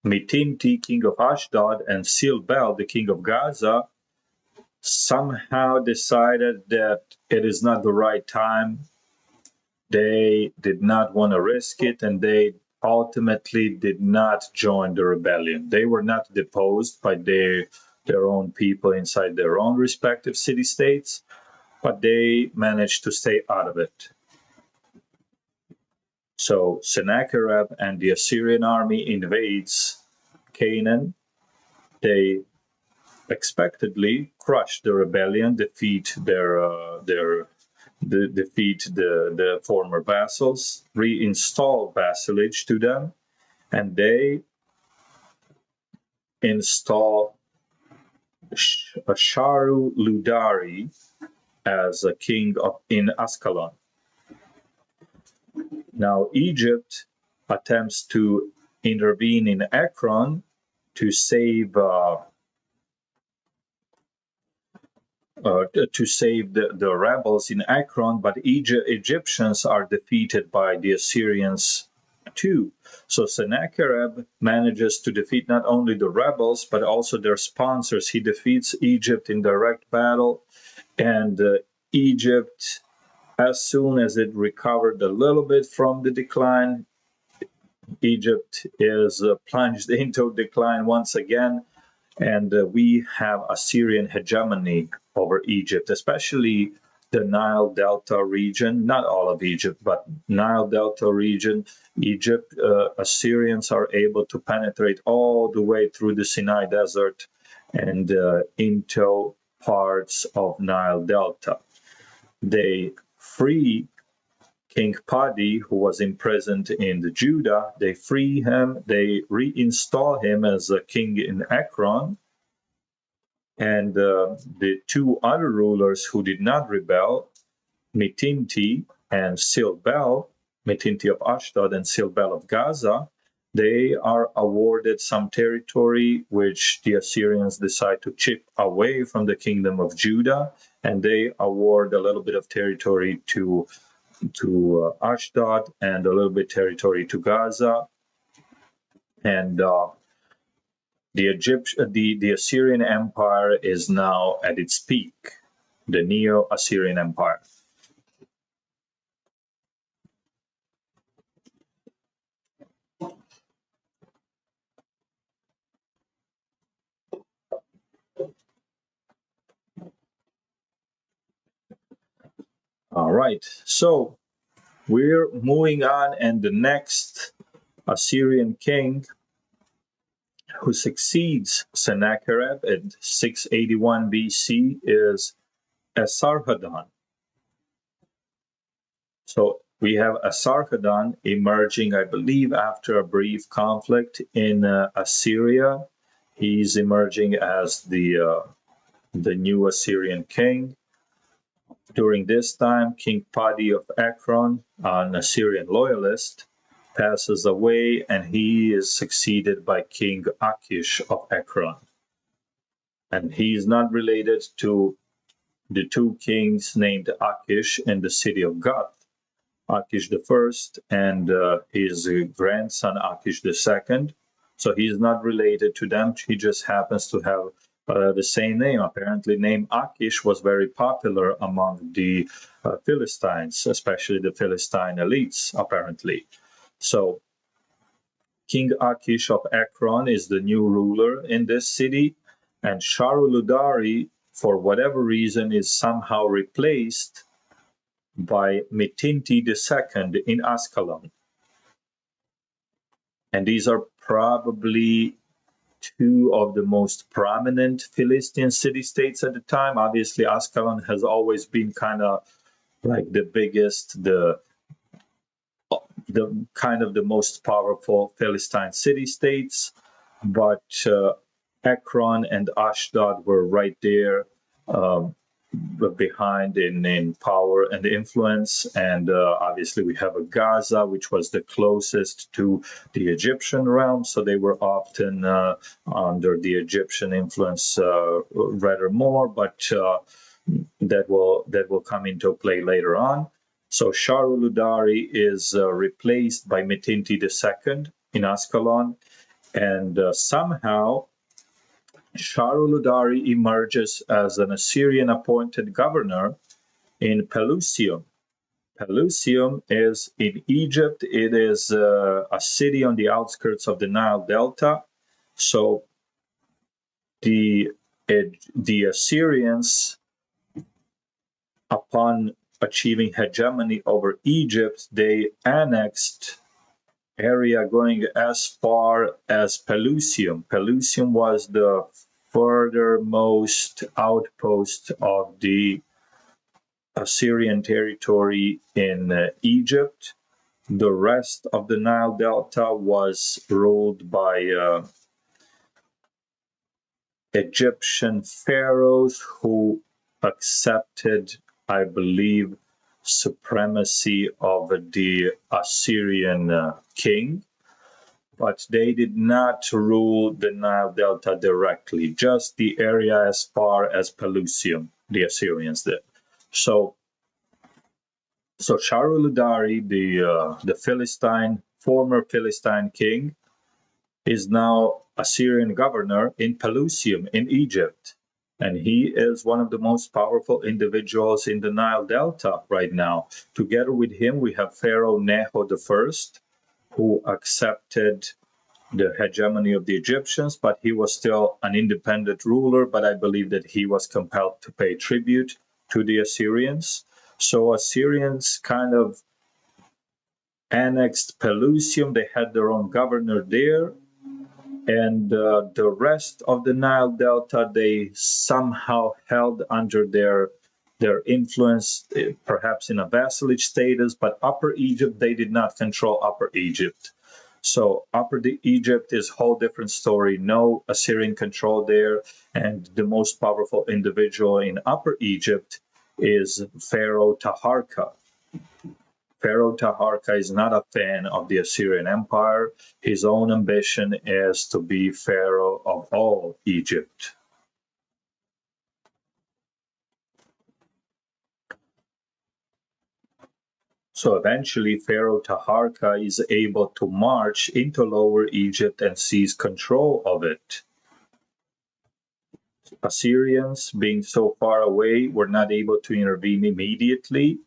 Speaker 1: Mitinti, king of Ashdod, and Silbel, the king of Gaza, somehow decided that it is not the right time. They did not want to risk it, and they ultimately did not join the rebellion. They were not deposed by their own people inside their own respective city-states, but they managed to stay out of it. So Sennacherib and the Assyrian army invades Canaan. They expectedly crush the rebellion, defeat the former vassals, reinstall vassalage to them, and they install Sharu Ludari as a king in Ascalon. Now Egypt attempts to intervene in Ekron to save the rebels in Ekron, but Egyptians are defeated by the Assyrians too. So Sennacherib manages to defeat not only the rebels, but also their sponsors. He defeats Egypt in direct battle, and Egypt, as soon as it recovered a little bit from the decline, Egypt is plunged into decline once again, and we have Assyrian hegemony over Egypt, especially the Nile Delta region, not all of Egypt, but Nile Delta region. Egypt, Assyrians are able to penetrate all the way through the Sinai Desert and into parts of Nile Delta. They free King Padi, who was imprisoned in the Judah. They free him, they reinstall him as a king in Ekron, and the two other rulers who did not rebel, Mitinti and Silbel, Mitinti of Ashdod and Silbel of Gaza, they are awarded some territory which the Assyrians decide to chip away from the kingdom of Judah, and they award a little bit of territory to Ashdod and a little bit territory to Gaza, and the Assyrian Empire is now at its peak, the Neo-Assyrian Empire. All right, so we're moving on, and the next Assyrian king who succeeds Sennacherib in 681 BC is Esarhaddon. So we have Esarhaddon emerging, I believe, after a brief conflict in Assyria. He's emerging as the new Assyrian king. During this time, King Padi of Ekron, an Assyrian loyalist, passes away, and he is succeeded by King Achish of Ekron. And he is not related to the two kings named Achish in the city of Gath, Achish the first and his grandson Achish the second. So he is not related to them. He just happens to have the same name. Apparently, name Achish was very popular among the Philistines, especially the Philistine elites, apparently. So King Achish of Ekron is the new ruler in this city, and Sharuludari, for whatever reason, is somehow replaced by Mitinti II in Ascalon. And these are probably two of the most prominent Philistine city-states at the time. Obviously, Ascalon has always been kind of like the biggest, the kind of the most powerful Philistine city-states, but Ekron and Ashdod were right there behind in power and influence. And obviously we have a Gaza, which was the closest to the Egyptian realm, so they were often under the Egyptian influence rather more, but that will come into play later on. So Sharuludari is replaced by Mitinti II in Ascalon, and somehow Sharuludari emerges as an Assyrian appointed governor in Pelusium. Pelusium is in Egypt. It is a city on the outskirts of the Nile Delta. So the Assyrians, upon achieving hegemony over Egypt, they annexed area going as far as Pelusium. Pelusium was the furthermost outpost of the Assyrian territory in Egypt. The rest of the Nile Delta was ruled by Egyptian pharaohs who accepted, I believe, supremacy of the Assyrian king, but they did not rule the Nile Delta directly, just the area as far as Pelusium, the Assyrians did. So Sharuladari, the Philistine, former Philistine king, is now Assyrian governor in Pelusium in Egypt. And he is one of the most powerful individuals in the Nile Delta right now. Together with him, we have Pharaoh Necho I, who accepted the hegemony of the Egyptians, but he was still an independent ruler. But I believe that he was compelled to pay tribute to the Assyrians. So Assyrians kind of annexed Pelusium. They had their own governor there. And the rest of the Nile Delta, they somehow held under their influence, perhaps in a vassalage status. But Upper Egypt, they did not control Upper Egypt. So Upper Egypt is a whole different story. No Assyrian control there. And the most powerful individual in Upper Egypt is Pharaoh Taharka. Pharaoh Taharka is not a fan of the Assyrian Empire. His own ambition is to be Pharaoh of all Egypt. So eventually, Pharaoh Taharka is able to march into Lower Egypt and seize control of it. Assyrians, being so far away, were not able to intervene immediately,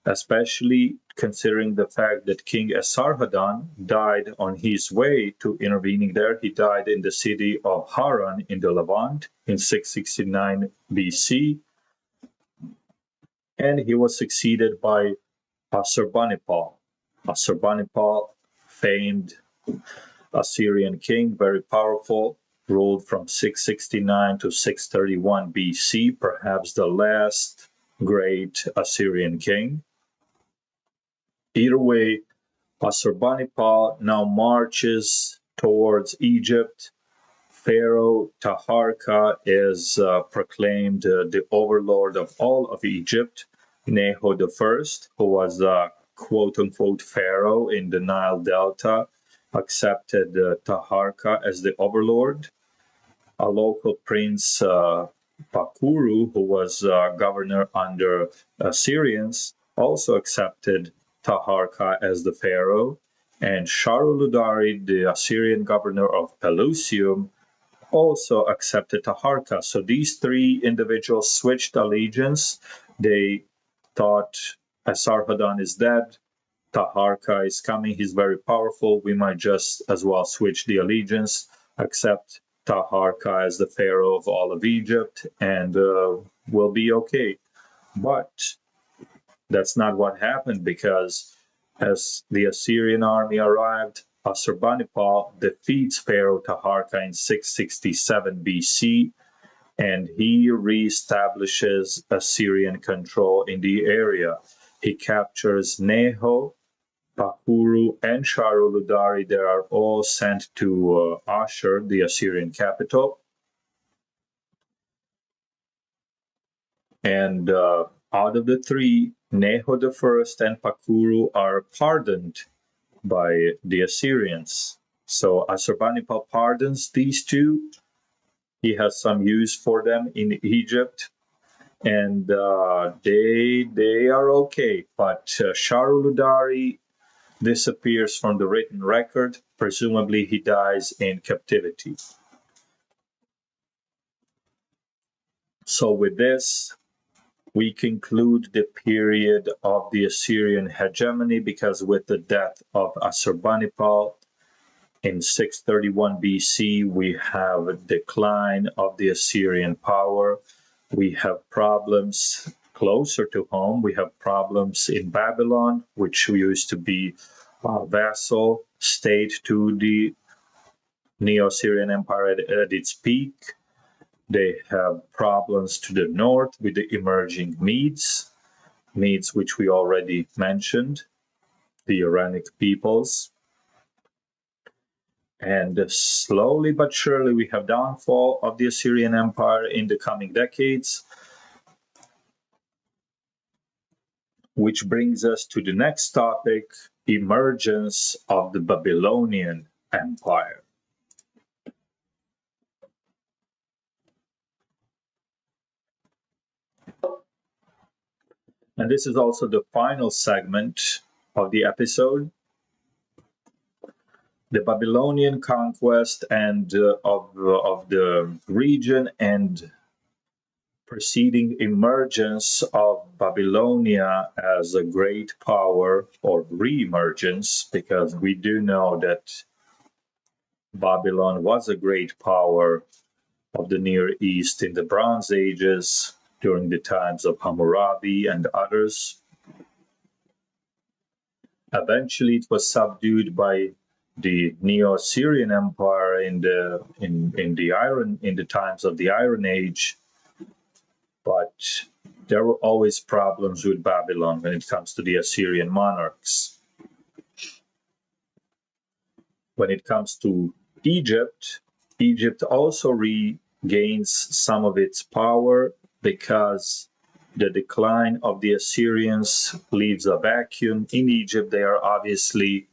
Speaker 1: especially considering the fact that King Esarhaddon died on his way to intervening there. He died in the city of Haran in the Levant in 669 BC, and he was succeeded by Assurbanipal. Assurbanipal, famed Assyrian king, very powerful, ruled from 669 to 631 BC, perhaps the last great Assyrian king. Either way, Assurbanipal now marches towards Egypt. Pharaoh Taharka is proclaimed the overlord of all of Egypt. Necho I, who was a quote-unquote pharaoh in the Nile Delta, accepted Taharka as the overlord. A local prince, Pakuru, who was governor under Assyrians, also accepted Taharka as the pharaoh. And Sharuludari, the Assyrian governor of Pelusium, also accepted Taharka. So these three individuals switched allegiance. They thought Esarhaddon is dead, Taharka is coming, he's very powerful, we might just as well switch the allegiance, accept Taharka as the pharaoh of all of Egypt, and we'll be okay. But that's not what happened, because as the Assyrian army arrived, Assurbanipal defeats Pharaoh Taharka in 667 BC, and he reestablishes Assyrian control in the area. He captures Necho, Pakuru, and Sharuludari. They are all sent to Ashur, the Assyrian capital. And out of the three, Necho I and Pakuru are pardoned by the Assyrians. So Assurbanipal pardons these two. He has some use for them in Egypt, and they are okay. But Sharuludari disappears from the written record. Presumably, he dies in captivity. So with this, we conclude the period of the Assyrian hegemony, because with the death of Assurbanipal in 631 BC, we have a decline of the Assyrian power. We have problems closer to home. We have problems in Babylon, which used to be a vassal state to the Neo-Assyrian Empire at its peak. They have problems to the north with the emerging Medes, which we already mentioned, the Iranic peoples. And slowly but surely we have downfall of the Assyrian Empire in the coming decades, which brings us to the next topic, emergence of the Babylonian Empire. And this is also the final segment of the episode. The Babylonian conquest and of the region and preceding emergence of Babylonia as a great power, or re-emergence, because we do know that Babylon was a great power of the Near East in the Bronze Ages during the times of Hammurabi and others. Eventually, it was subdued by the Neo-Assyrian Empire in the times of the Iron Age, but there were always problems with Babylon when it comes to the Assyrian monarchs. When it comes to Egypt, Egypt also regains some of its power because the decline of the Assyrians leaves a vacuum. In Egypt, they are obviously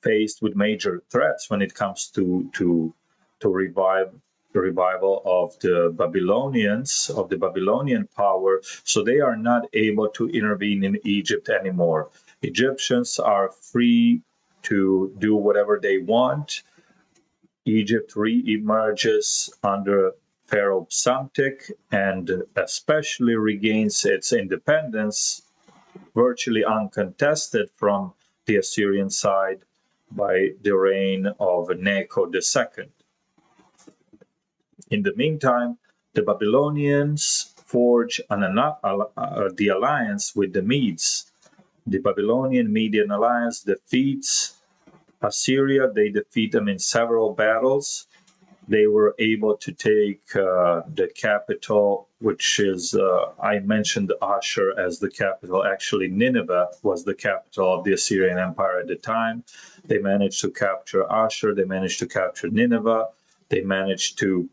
Speaker 1: faced with major threats when it comes to the revival of the Babylonians, of the Babylonian power. So they are not able to intervene in Egypt anymore. Egyptians are free to do whatever they want. Egypt re-emerges under Pharaoh Psamtik and especially regains its independence virtually uncontested from the Assyrian side by the reign of Necho II. In the meantime, the Babylonians forge the alliance with the Medes. The Babylonian-Median alliance defeats Assyria. They defeat them in several battles. They were able to take the capital, which is, I mentioned Ashur as the capital. Actually, Nineveh was the capital of the Assyrian Empire at the time. They managed to capture Ashur. They managed to capture Nineveh. They managed to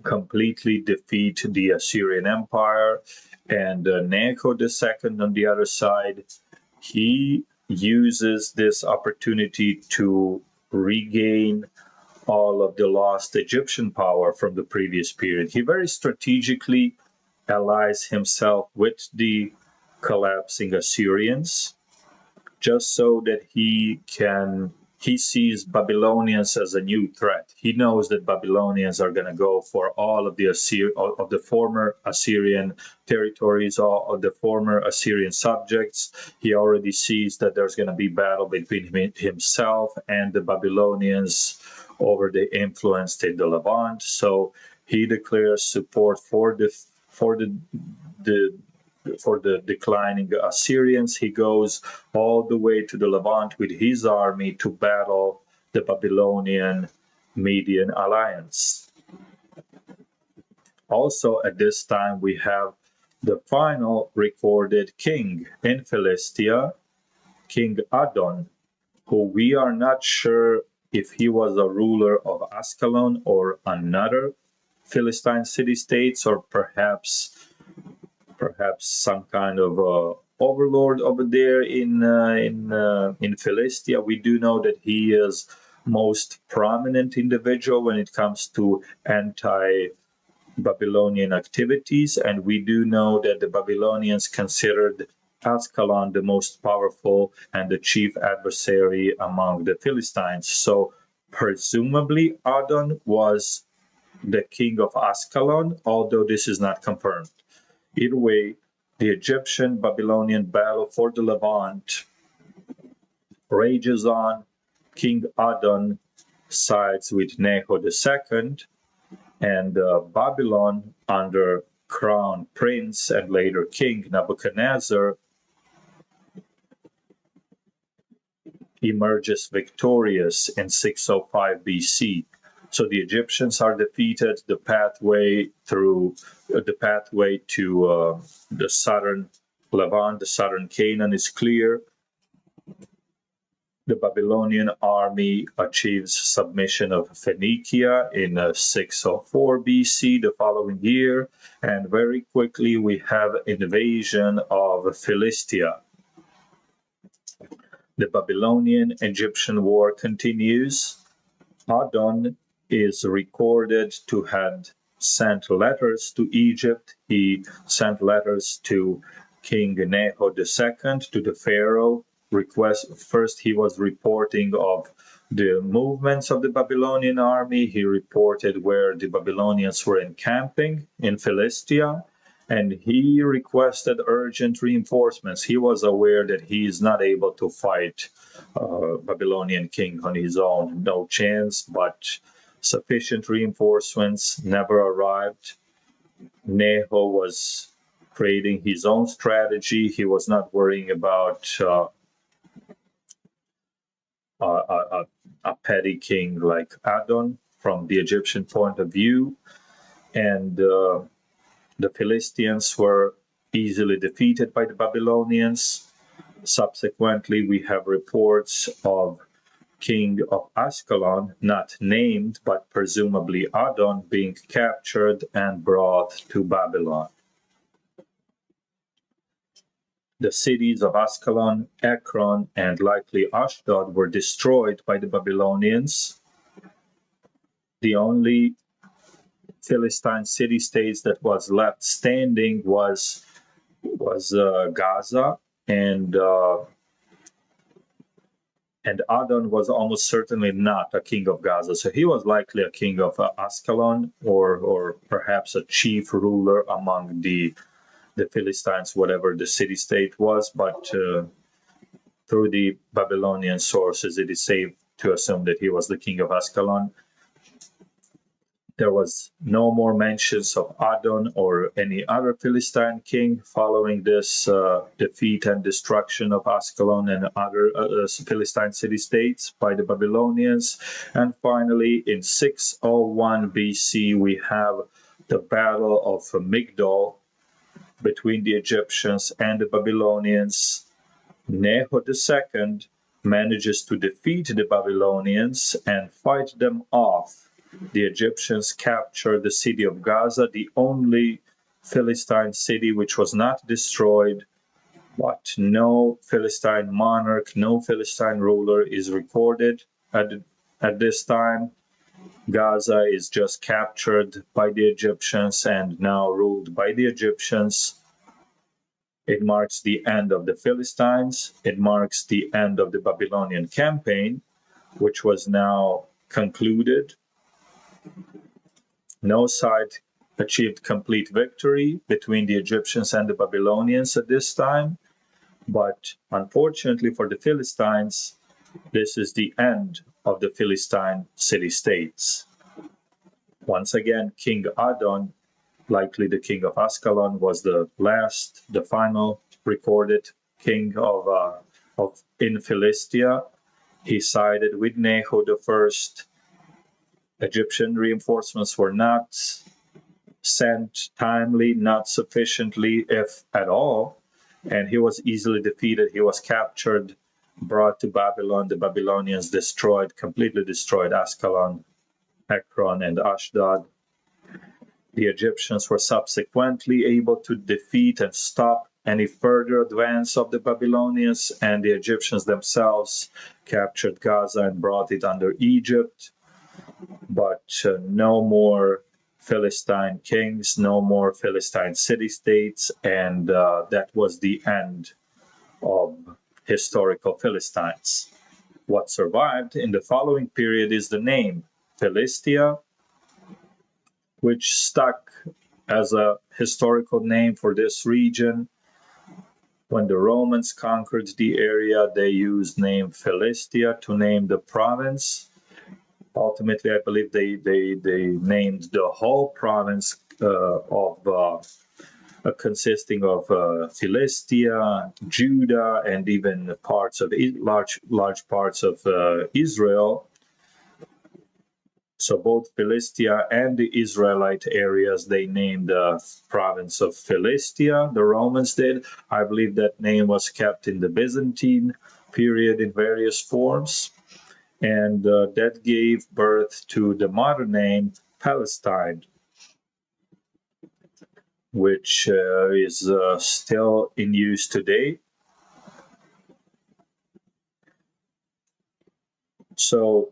Speaker 1: completely defeat the Assyrian Empire. And Necho II on the other side, he uses this opportunity to regain all of the lost Egyptian power from the previous period. He very strategically allies himself with the collapsing Assyrians, just so that he sees Babylonians as a new threat. He knows that Babylonians are going to go for all of the former Assyrian territories, all of the former Assyrian subjects. He already sees that there's going to be battle between himself and the Babylonians over the influence in the Levant. So he declares support for the declining Assyrians. He goes all the way to the Levant with his army to battle the Babylonian Median alliance. Also, at this time, we have the final recorded king in Philistia, King Adon, who we are not sure if he was a ruler of Ascalon or another Philistine city-states, or perhaps some kind of overlord over there in Philistia. We do know that he is most prominent individual when it comes to anti-Babylonian activities, and we do know that the Babylonians considered Ascalon the most powerful and the chief adversary among the Philistines. So presumably Adon was the king of Ascalon, although this is not confirmed. Either way, the Egyptian-Babylonian battle for the Levant rages on. King Adon sides with Necho II, and Babylon, under crown prince and later king Nebuchadnezzar, emerges victorious in 605 BC. So the Egyptians are defeated. The pathway to the southern Levant, the southern Canaan, is clear. The Babylonian army achieves submission of Phoenicia in 604 BC, the following year, and very quickly we have invasion of Philistia. The Babylonian-Egyptian war continues. Adon is recorded to have sent letters to Egypt. He sent letters to King Neho II, to the Pharaoh. First, he was reporting of the movements of the Babylonian army. He reported where the Babylonians were encamping in Philistia, and he requested urgent reinforcements. He was aware that he is not able to fight Babylonian king on his own, no chance, but sufficient reinforcements never arrived. Neho was creating his own strategy. He was not worrying about a petty king like Adon from the Egyptian point of view. And the Philistines were easily defeated by the Babylonians. Subsequently, we have reports of king of Ascalon, not named, but presumably Adon, being captured and brought to Babylon. The cities of Ascalon, Ekron, and likely Ashdod were destroyed by the Babylonians. The only Philistine city-states that was left standing was Gaza, and Adon was almost certainly not a king of Gaza. So he was likely a king of Ascalon, or perhaps a chief ruler among the Philistines, whatever the city-state was. But through the Babylonian sources, it is safe to assume that he was the king of Ascalon. There was no more mentions of Adon or any other Philistine king following this defeat and destruction of Ascalon and other Philistine city-states by the Babylonians. And finally, in 601 BC, we have the Battle of Migdol between the Egyptians and the Babylonians. Neho II manages to defeat the Babylonians and fight them off. The Egyptians captured the city of Gaza, the only Philistine city which was not destroyed, but no Philistine monarch, no Philistine ruler is recorded at this time. Gaza is just captured by the Egyptians and now ruled by the Egyptians. It marks the end of the Philistines. It marks the end of the Babylonian campaign, which was now concluded. No side achieved complete victory between the Egyptians and the Babylonians at this time, but unfortunately for the Philistines, this is the end of the Philistine city-states. Once again, King Adon, likely the king of Ascalon, was the final recorded king of in Philistia. He sided with Neho I. Egyptian reinforcements were not sent timely, not sufficiently, if at all, and he was easily defeated. He was captured, brought to Babylon. The Babylonians completely destroyed Ascalon, Ekron, and Ashdod. The Egyptians were subsequently able to defeat and stop any further advance of the Babylonians, and the Egyptians themselves captured Gaza and brought it under Egypt. But no more Philistine kings, no more Philistine city-states, and that was the end of historical Philistines. What survived in the following period is the name Philistia, which stuck as a historical name for this region. When the Romans conquered the area, they used name Philistia to name the province. Ultimately, I believe they named the whole province consisting of Philistia, Judah, and even parts of large parts of Israel. So both Philistia and the Israelite areas, they named the province of Philistia, the Romans did. I believe that name was kept in the Byzantine period in various forms. And that gave birth to the modern name Palestine, which is still in use today. So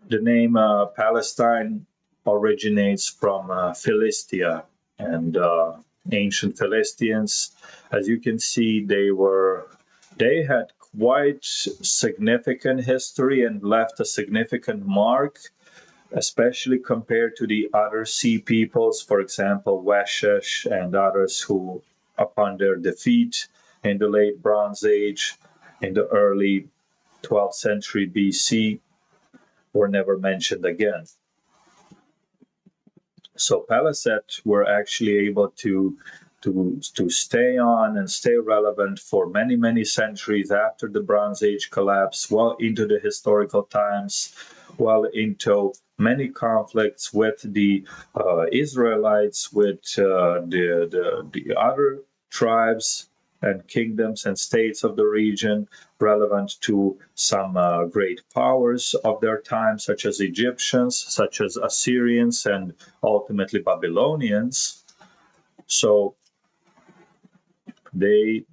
Speaker 1: the name Palestine originates from Philistia and ancient Philistines. As you can see, they had quite significant history and left a significant mark, especially compared to the other sea peoples, for example, Washish and others who, upon their defeat in the late Bronze Age, in the early 12th century BC, were never mentioned again. So Peleset were actually able to stay on and stay relevant for many centuries after the Bronze Age collapse, well into the historical times, well into many conflicts with the Israelites, with the other tribes and kingdoms and states of the region, relevant to some great powers of their time, such as Egyptians, such as Assyrians, and ultimately Babylonians. So they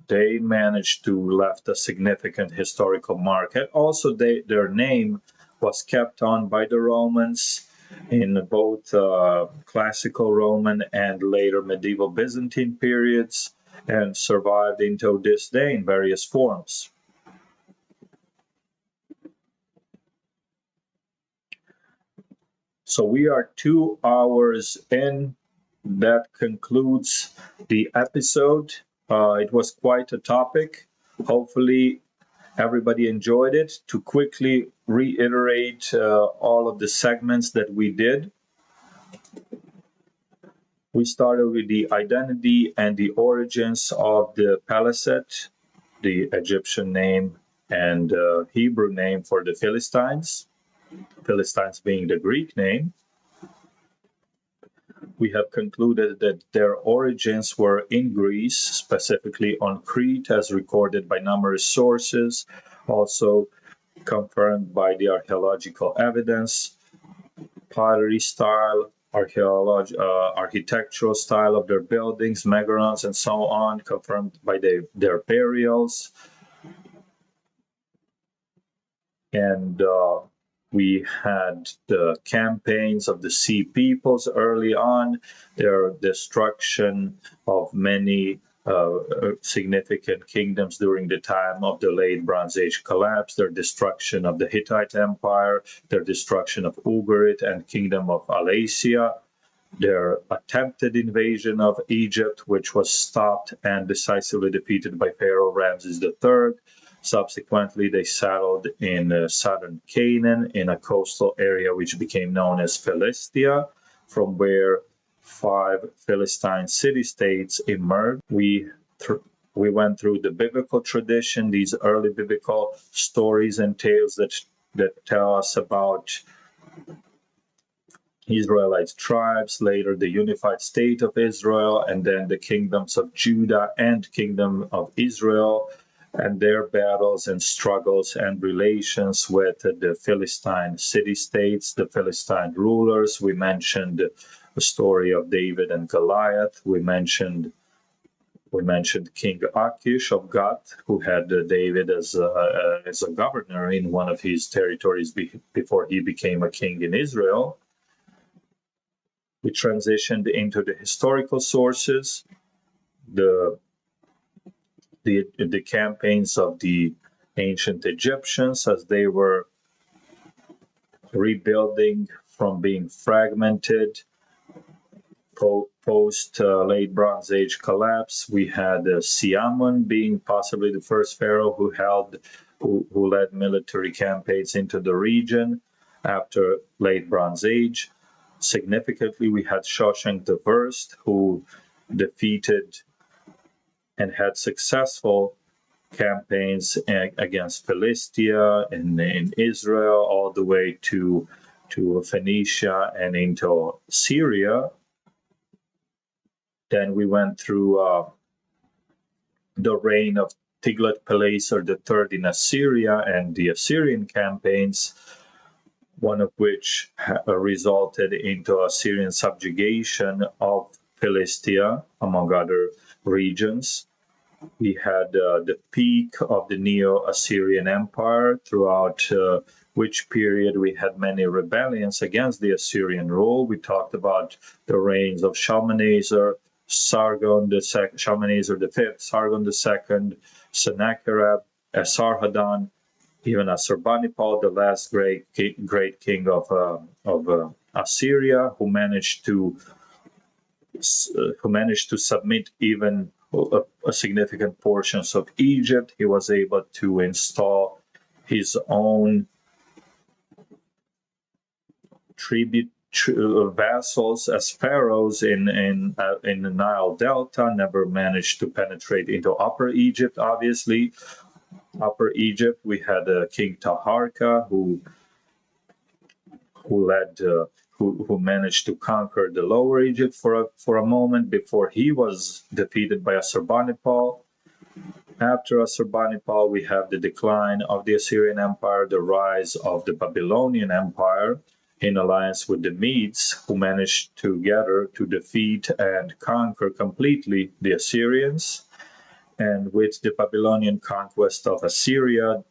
Speaker 1: managed to left a significant historical mark. And also their name was kept on by the Romans in both classical Roman and later medieval Byzantine periods, and survived into this day in various forms. So we are 2 hours in. That concludes the episode. It was quite a topic. Hopefully everybody enjoyed it. To quickly reiterate all of the segments that we did. We started with the identity and the origins of the Peleset, the Egyptian name and Hebrew name for the Philistines, Philistines being the Greek name. We have concluded that their origins were in Greece, specifically on Crete, as recorded by numerous sources, also confirmed by the archaeological evidence, pottery style, architectural style of their buildings, megarons, and so on, confirmed by their burials. And we had the campaigns of the Sea Peoples early on, their destruction of many significant kingdoms during the time of the late Bronze Age collapse, their destruction of the Hittite Empire, their destruction of Ugarit and Kingdom of Alasia, their attempted invasion of Egypt, which was stopped and decisively defeated by Pharaoh Ramses III. Subsequently, they settled in southern Canaan in a coastal area which became known as Philistia, from where 5 Philistine city-states emerged. We went through the biblical tradition, these early biblical stories and tales that tell us about Israelite tribes, later the unified state of Israel, and then the kingdoms of Judah and kingdom of Israel, and their battles and struggles and relations with the Philistine city-states, the Philistine rulers. We mentioned the story of David and Goliath. We mentioned King Achish of Gath, who had David as a governor in one of his territories before he became a king in Israel. We transitioned into the historical sources, the campaigns of the ancient Egyptians as they were rebuilding from being fragmented post late Bronze Age collapse. We had Siamun being possibly the first pharaoh who led military campaigns into the region after late Bronze Age. Significantly, we had Shoshenq I, who defeated and had successful campaigns against Philistia in Israel, all the way to to Phoenicia and into Syria. Then we went through the reign of Tiglath-Pileser III in Assyria and the Assyrian campaigns, one of which resulted into Assyrian subjugation of Philistia, among other regions. We had the peak of the Neo-Assyrian Empire, throughout which period we had many rebellions against the Assyrian rule. We talked about the reigns of Shalmaneser, Shalmaneser V, Sargon II, Sennacherib, Esarhaddon, even Assurbanipal, the last great king of Assyria, who managed to submit even a significant portions of Egypt. He was able to install his own tribute vassals as pharaohs in the Nile Delta. Never managed to penetrate into Upper Egypt. Obviously, Upper Egypt, we had King Taharka, who managed to conquer the Lower Egypt for a moment before he was defeated by Assurbanipal. After Assurbanipal, we have the decline of the Assyrian Empire, the rise of the Babylonian Empire in alliance with the Medes, who managed together to defeat and conquer completely the Assyrians. And with the Babylonian conquest of Assyria,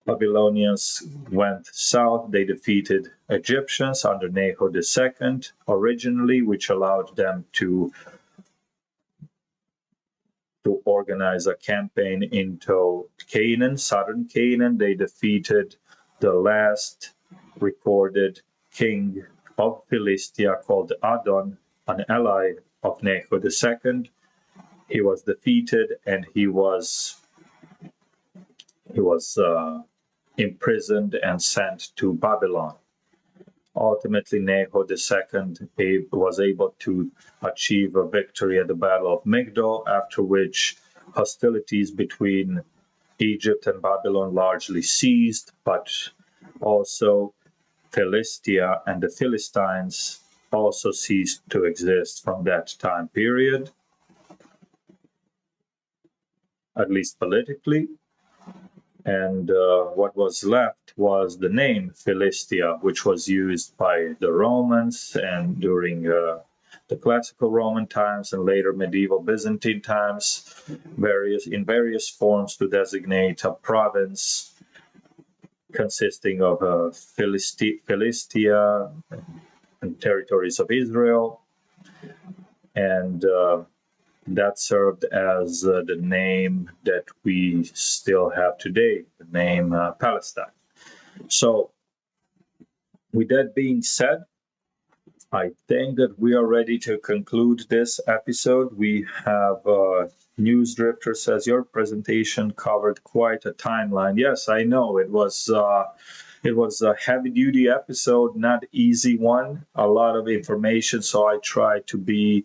Speaker 1: Babylonians went south. They defeated Egyptians under Necho II originally, which allowed them to organize a campaign into Canaan, southern Canaan. They defeated the last recorded king of Philistia called Adon, an ally of Necho II. He was defeated and he was imprisoned and sent to Babylon. Ultimately, Necho II was able to achieve a victory at the Battle of Migdol, after which hostilities between Egypt and Babylon largely ceased, but also Philistia and the Philistines also ceased to exist from that time period, at least politically. And what was left was the name Philistia, which was used by the Romans and during the classical Roman times and later medieval Byzantine times, in various forms to designate a province consisting of Philistia and territories of Israel. And that served as the name that we still have today, the name Palestine. So, with that being said, I think that we are ready to conclude this episode. We have News Drifter says your presentation covered quite a timeline. Yes, I know it was a heavy-duty episode, not easy one. A lot of information, so I try to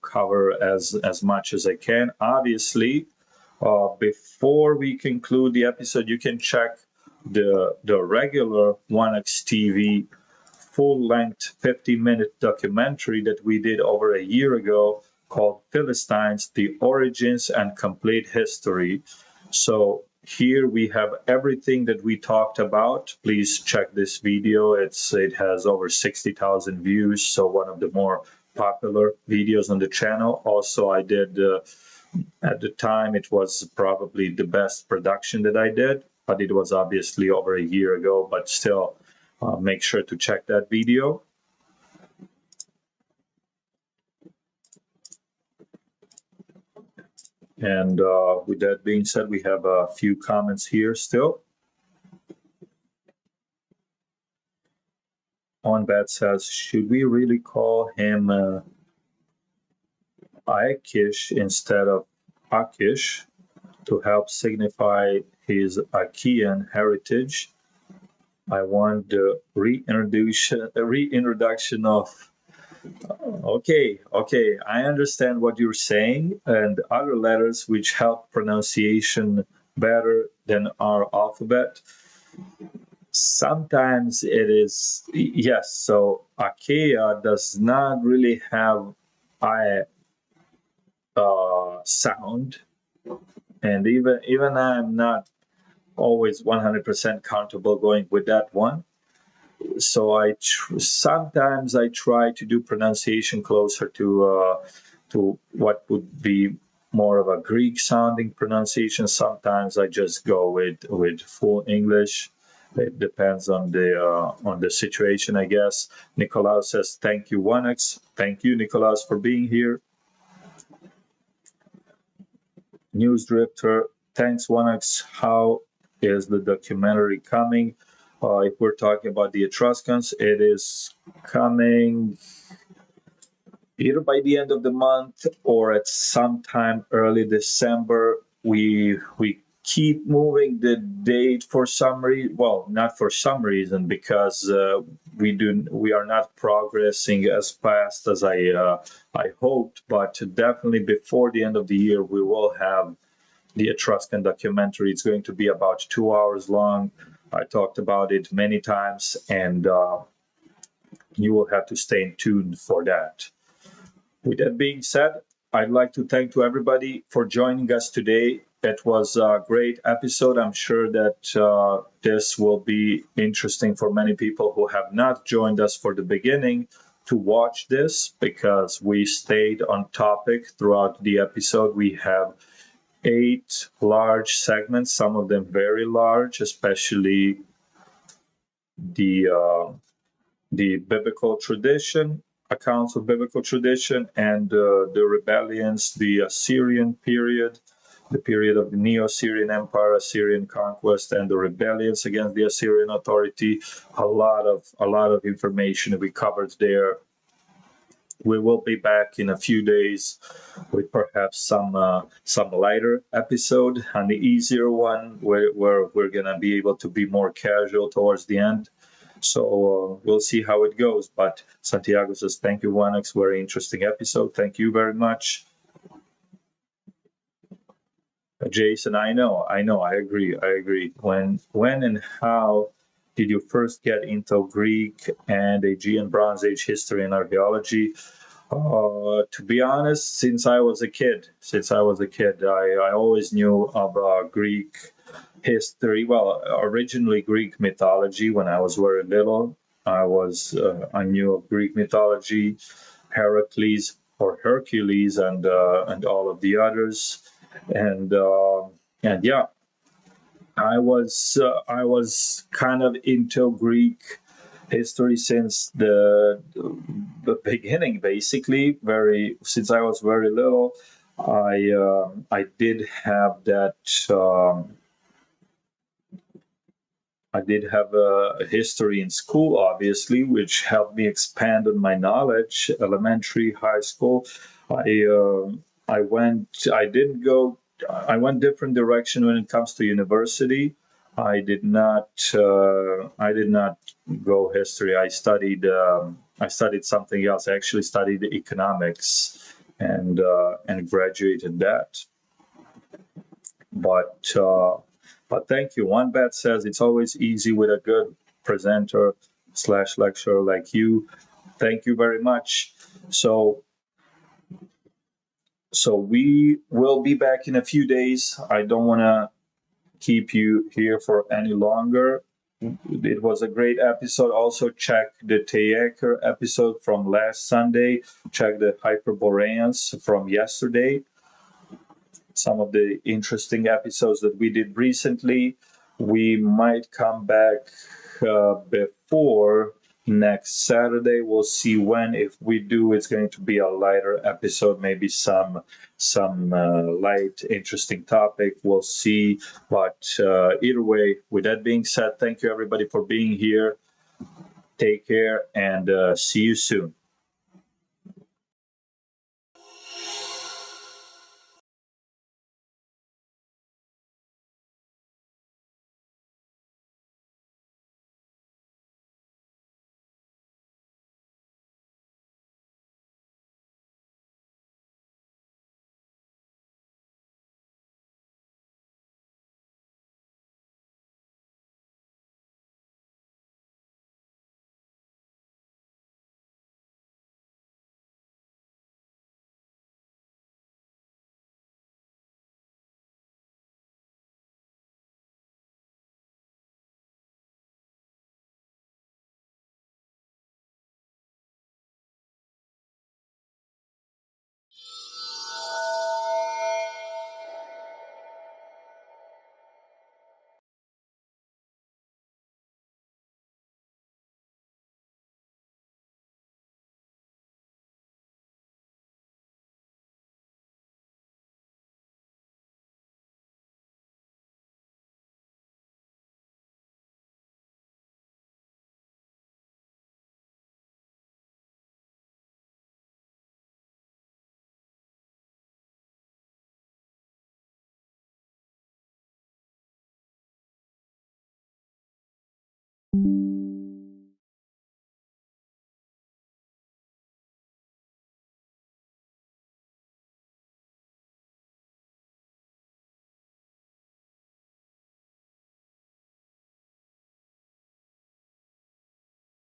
Speaker 1: cover as much as I can. Obviously, before we conclude the episode, you can check the regular WanaxTV full-length 50-minute documentary that we did over a year ago called Philistines: The Origins and Complete History. So here we have everything that we talked about. Please check this video. It has over 60,000 views, so one of the more popular videos on the channel. Also, I did, at the time, it was probably the best production that I did, but it was obviously over a year ago, but still, make sure to check that video. And with that being said, we have a few comments here still. OnBat says, should we really call him Achish instead of Akish to help signify his Achaean heritage? I want the reintroduction of. Okay, I understand what you're saying, and other letters which help pronunciation better than our alphabet. sometimes it is, yes. So Achaia does not really have I sound, and even I'm not always 100% comfortable going with that one. So sometimes I try to do pronunciation closer to what would be more of a Greek sounding pronunciation. Sometimes I just go with full English. It depends on the situation, I guess. Nicolas says, "Thank you, Wanax." Thank you, Nicolas, for being here. News Drifter, thanks, Wanax. How is the documentary coming? If we're talking about the Etruscans, it is coming either by the end of the month or at some time early December. We keep moving the date for some reason. Well, not for some reason, because we are not progressing as fast as I hoped. But definitely before the end of the year, we will have the Etruscan documentary. It's going to be about 2 hours long. I talked about it many times, and you will have to stay tuned for that. With that being said, I'd like to thank to everybody for joining us today. It was a great episode. I'm sure that this will be interesting for many people who have not joined us for the beginning to watch this, because we stayed on topic throughout the episode. We have 8 large segments, some of them very large, especially the uh, the biblical tradition, accounts of biblical tradition, and the rebellions, the Assyrian period, the period of the Neo-Assyrian Empire, Assyrian conquest, and the rebellions against the Assyrian authority. A lot of information we covered there. We will be back in a few days with perhaps some lighter episode, and the easier one where we're gonna be able to be more casual towards the end. So we'll see how it goes. But Santiago says, "Thank you, Wanax. Very interesting episode. Thank you very much." Jason, I agree. When and how did you first get into Greek and Aegean Bronze Age history and archaeology? To be honest, since I was a kid, I always knew about Greek history. Well, originally Greek mythology. When I was very little, I knew of Greek mythology, Heracles or Hercules, and all of the others, and yeah, I was kind of into Greek history since the beginning, basically. Very since I was very little, I did have that. I did have a history in school, obviously, which helped me expand on my knowledge. Elementary, high school, I I went. I didn't go. I went different direction when it comes to university. I did not. I did not go history. I studied. I studied something else. I actually studied economics and graduated that. But thank you. One bet says it's always easy with a good presenter slash lecturer like you. Thank you very much. So we will be back in a few days. I don't want to keep you here for any longer. It was a great episode. Also check the Teaker episode from last Sunday. Check the Hyperboreans from yesterday. Some of the interesting episodes that we did recently. We might come back before next Saturday. We'll see when. If we do, it's going to be a lighter episode, maybe some light, interesting topic. We'll see. But either way, with that being said, thank you everybody for being here. Take care and see you soon.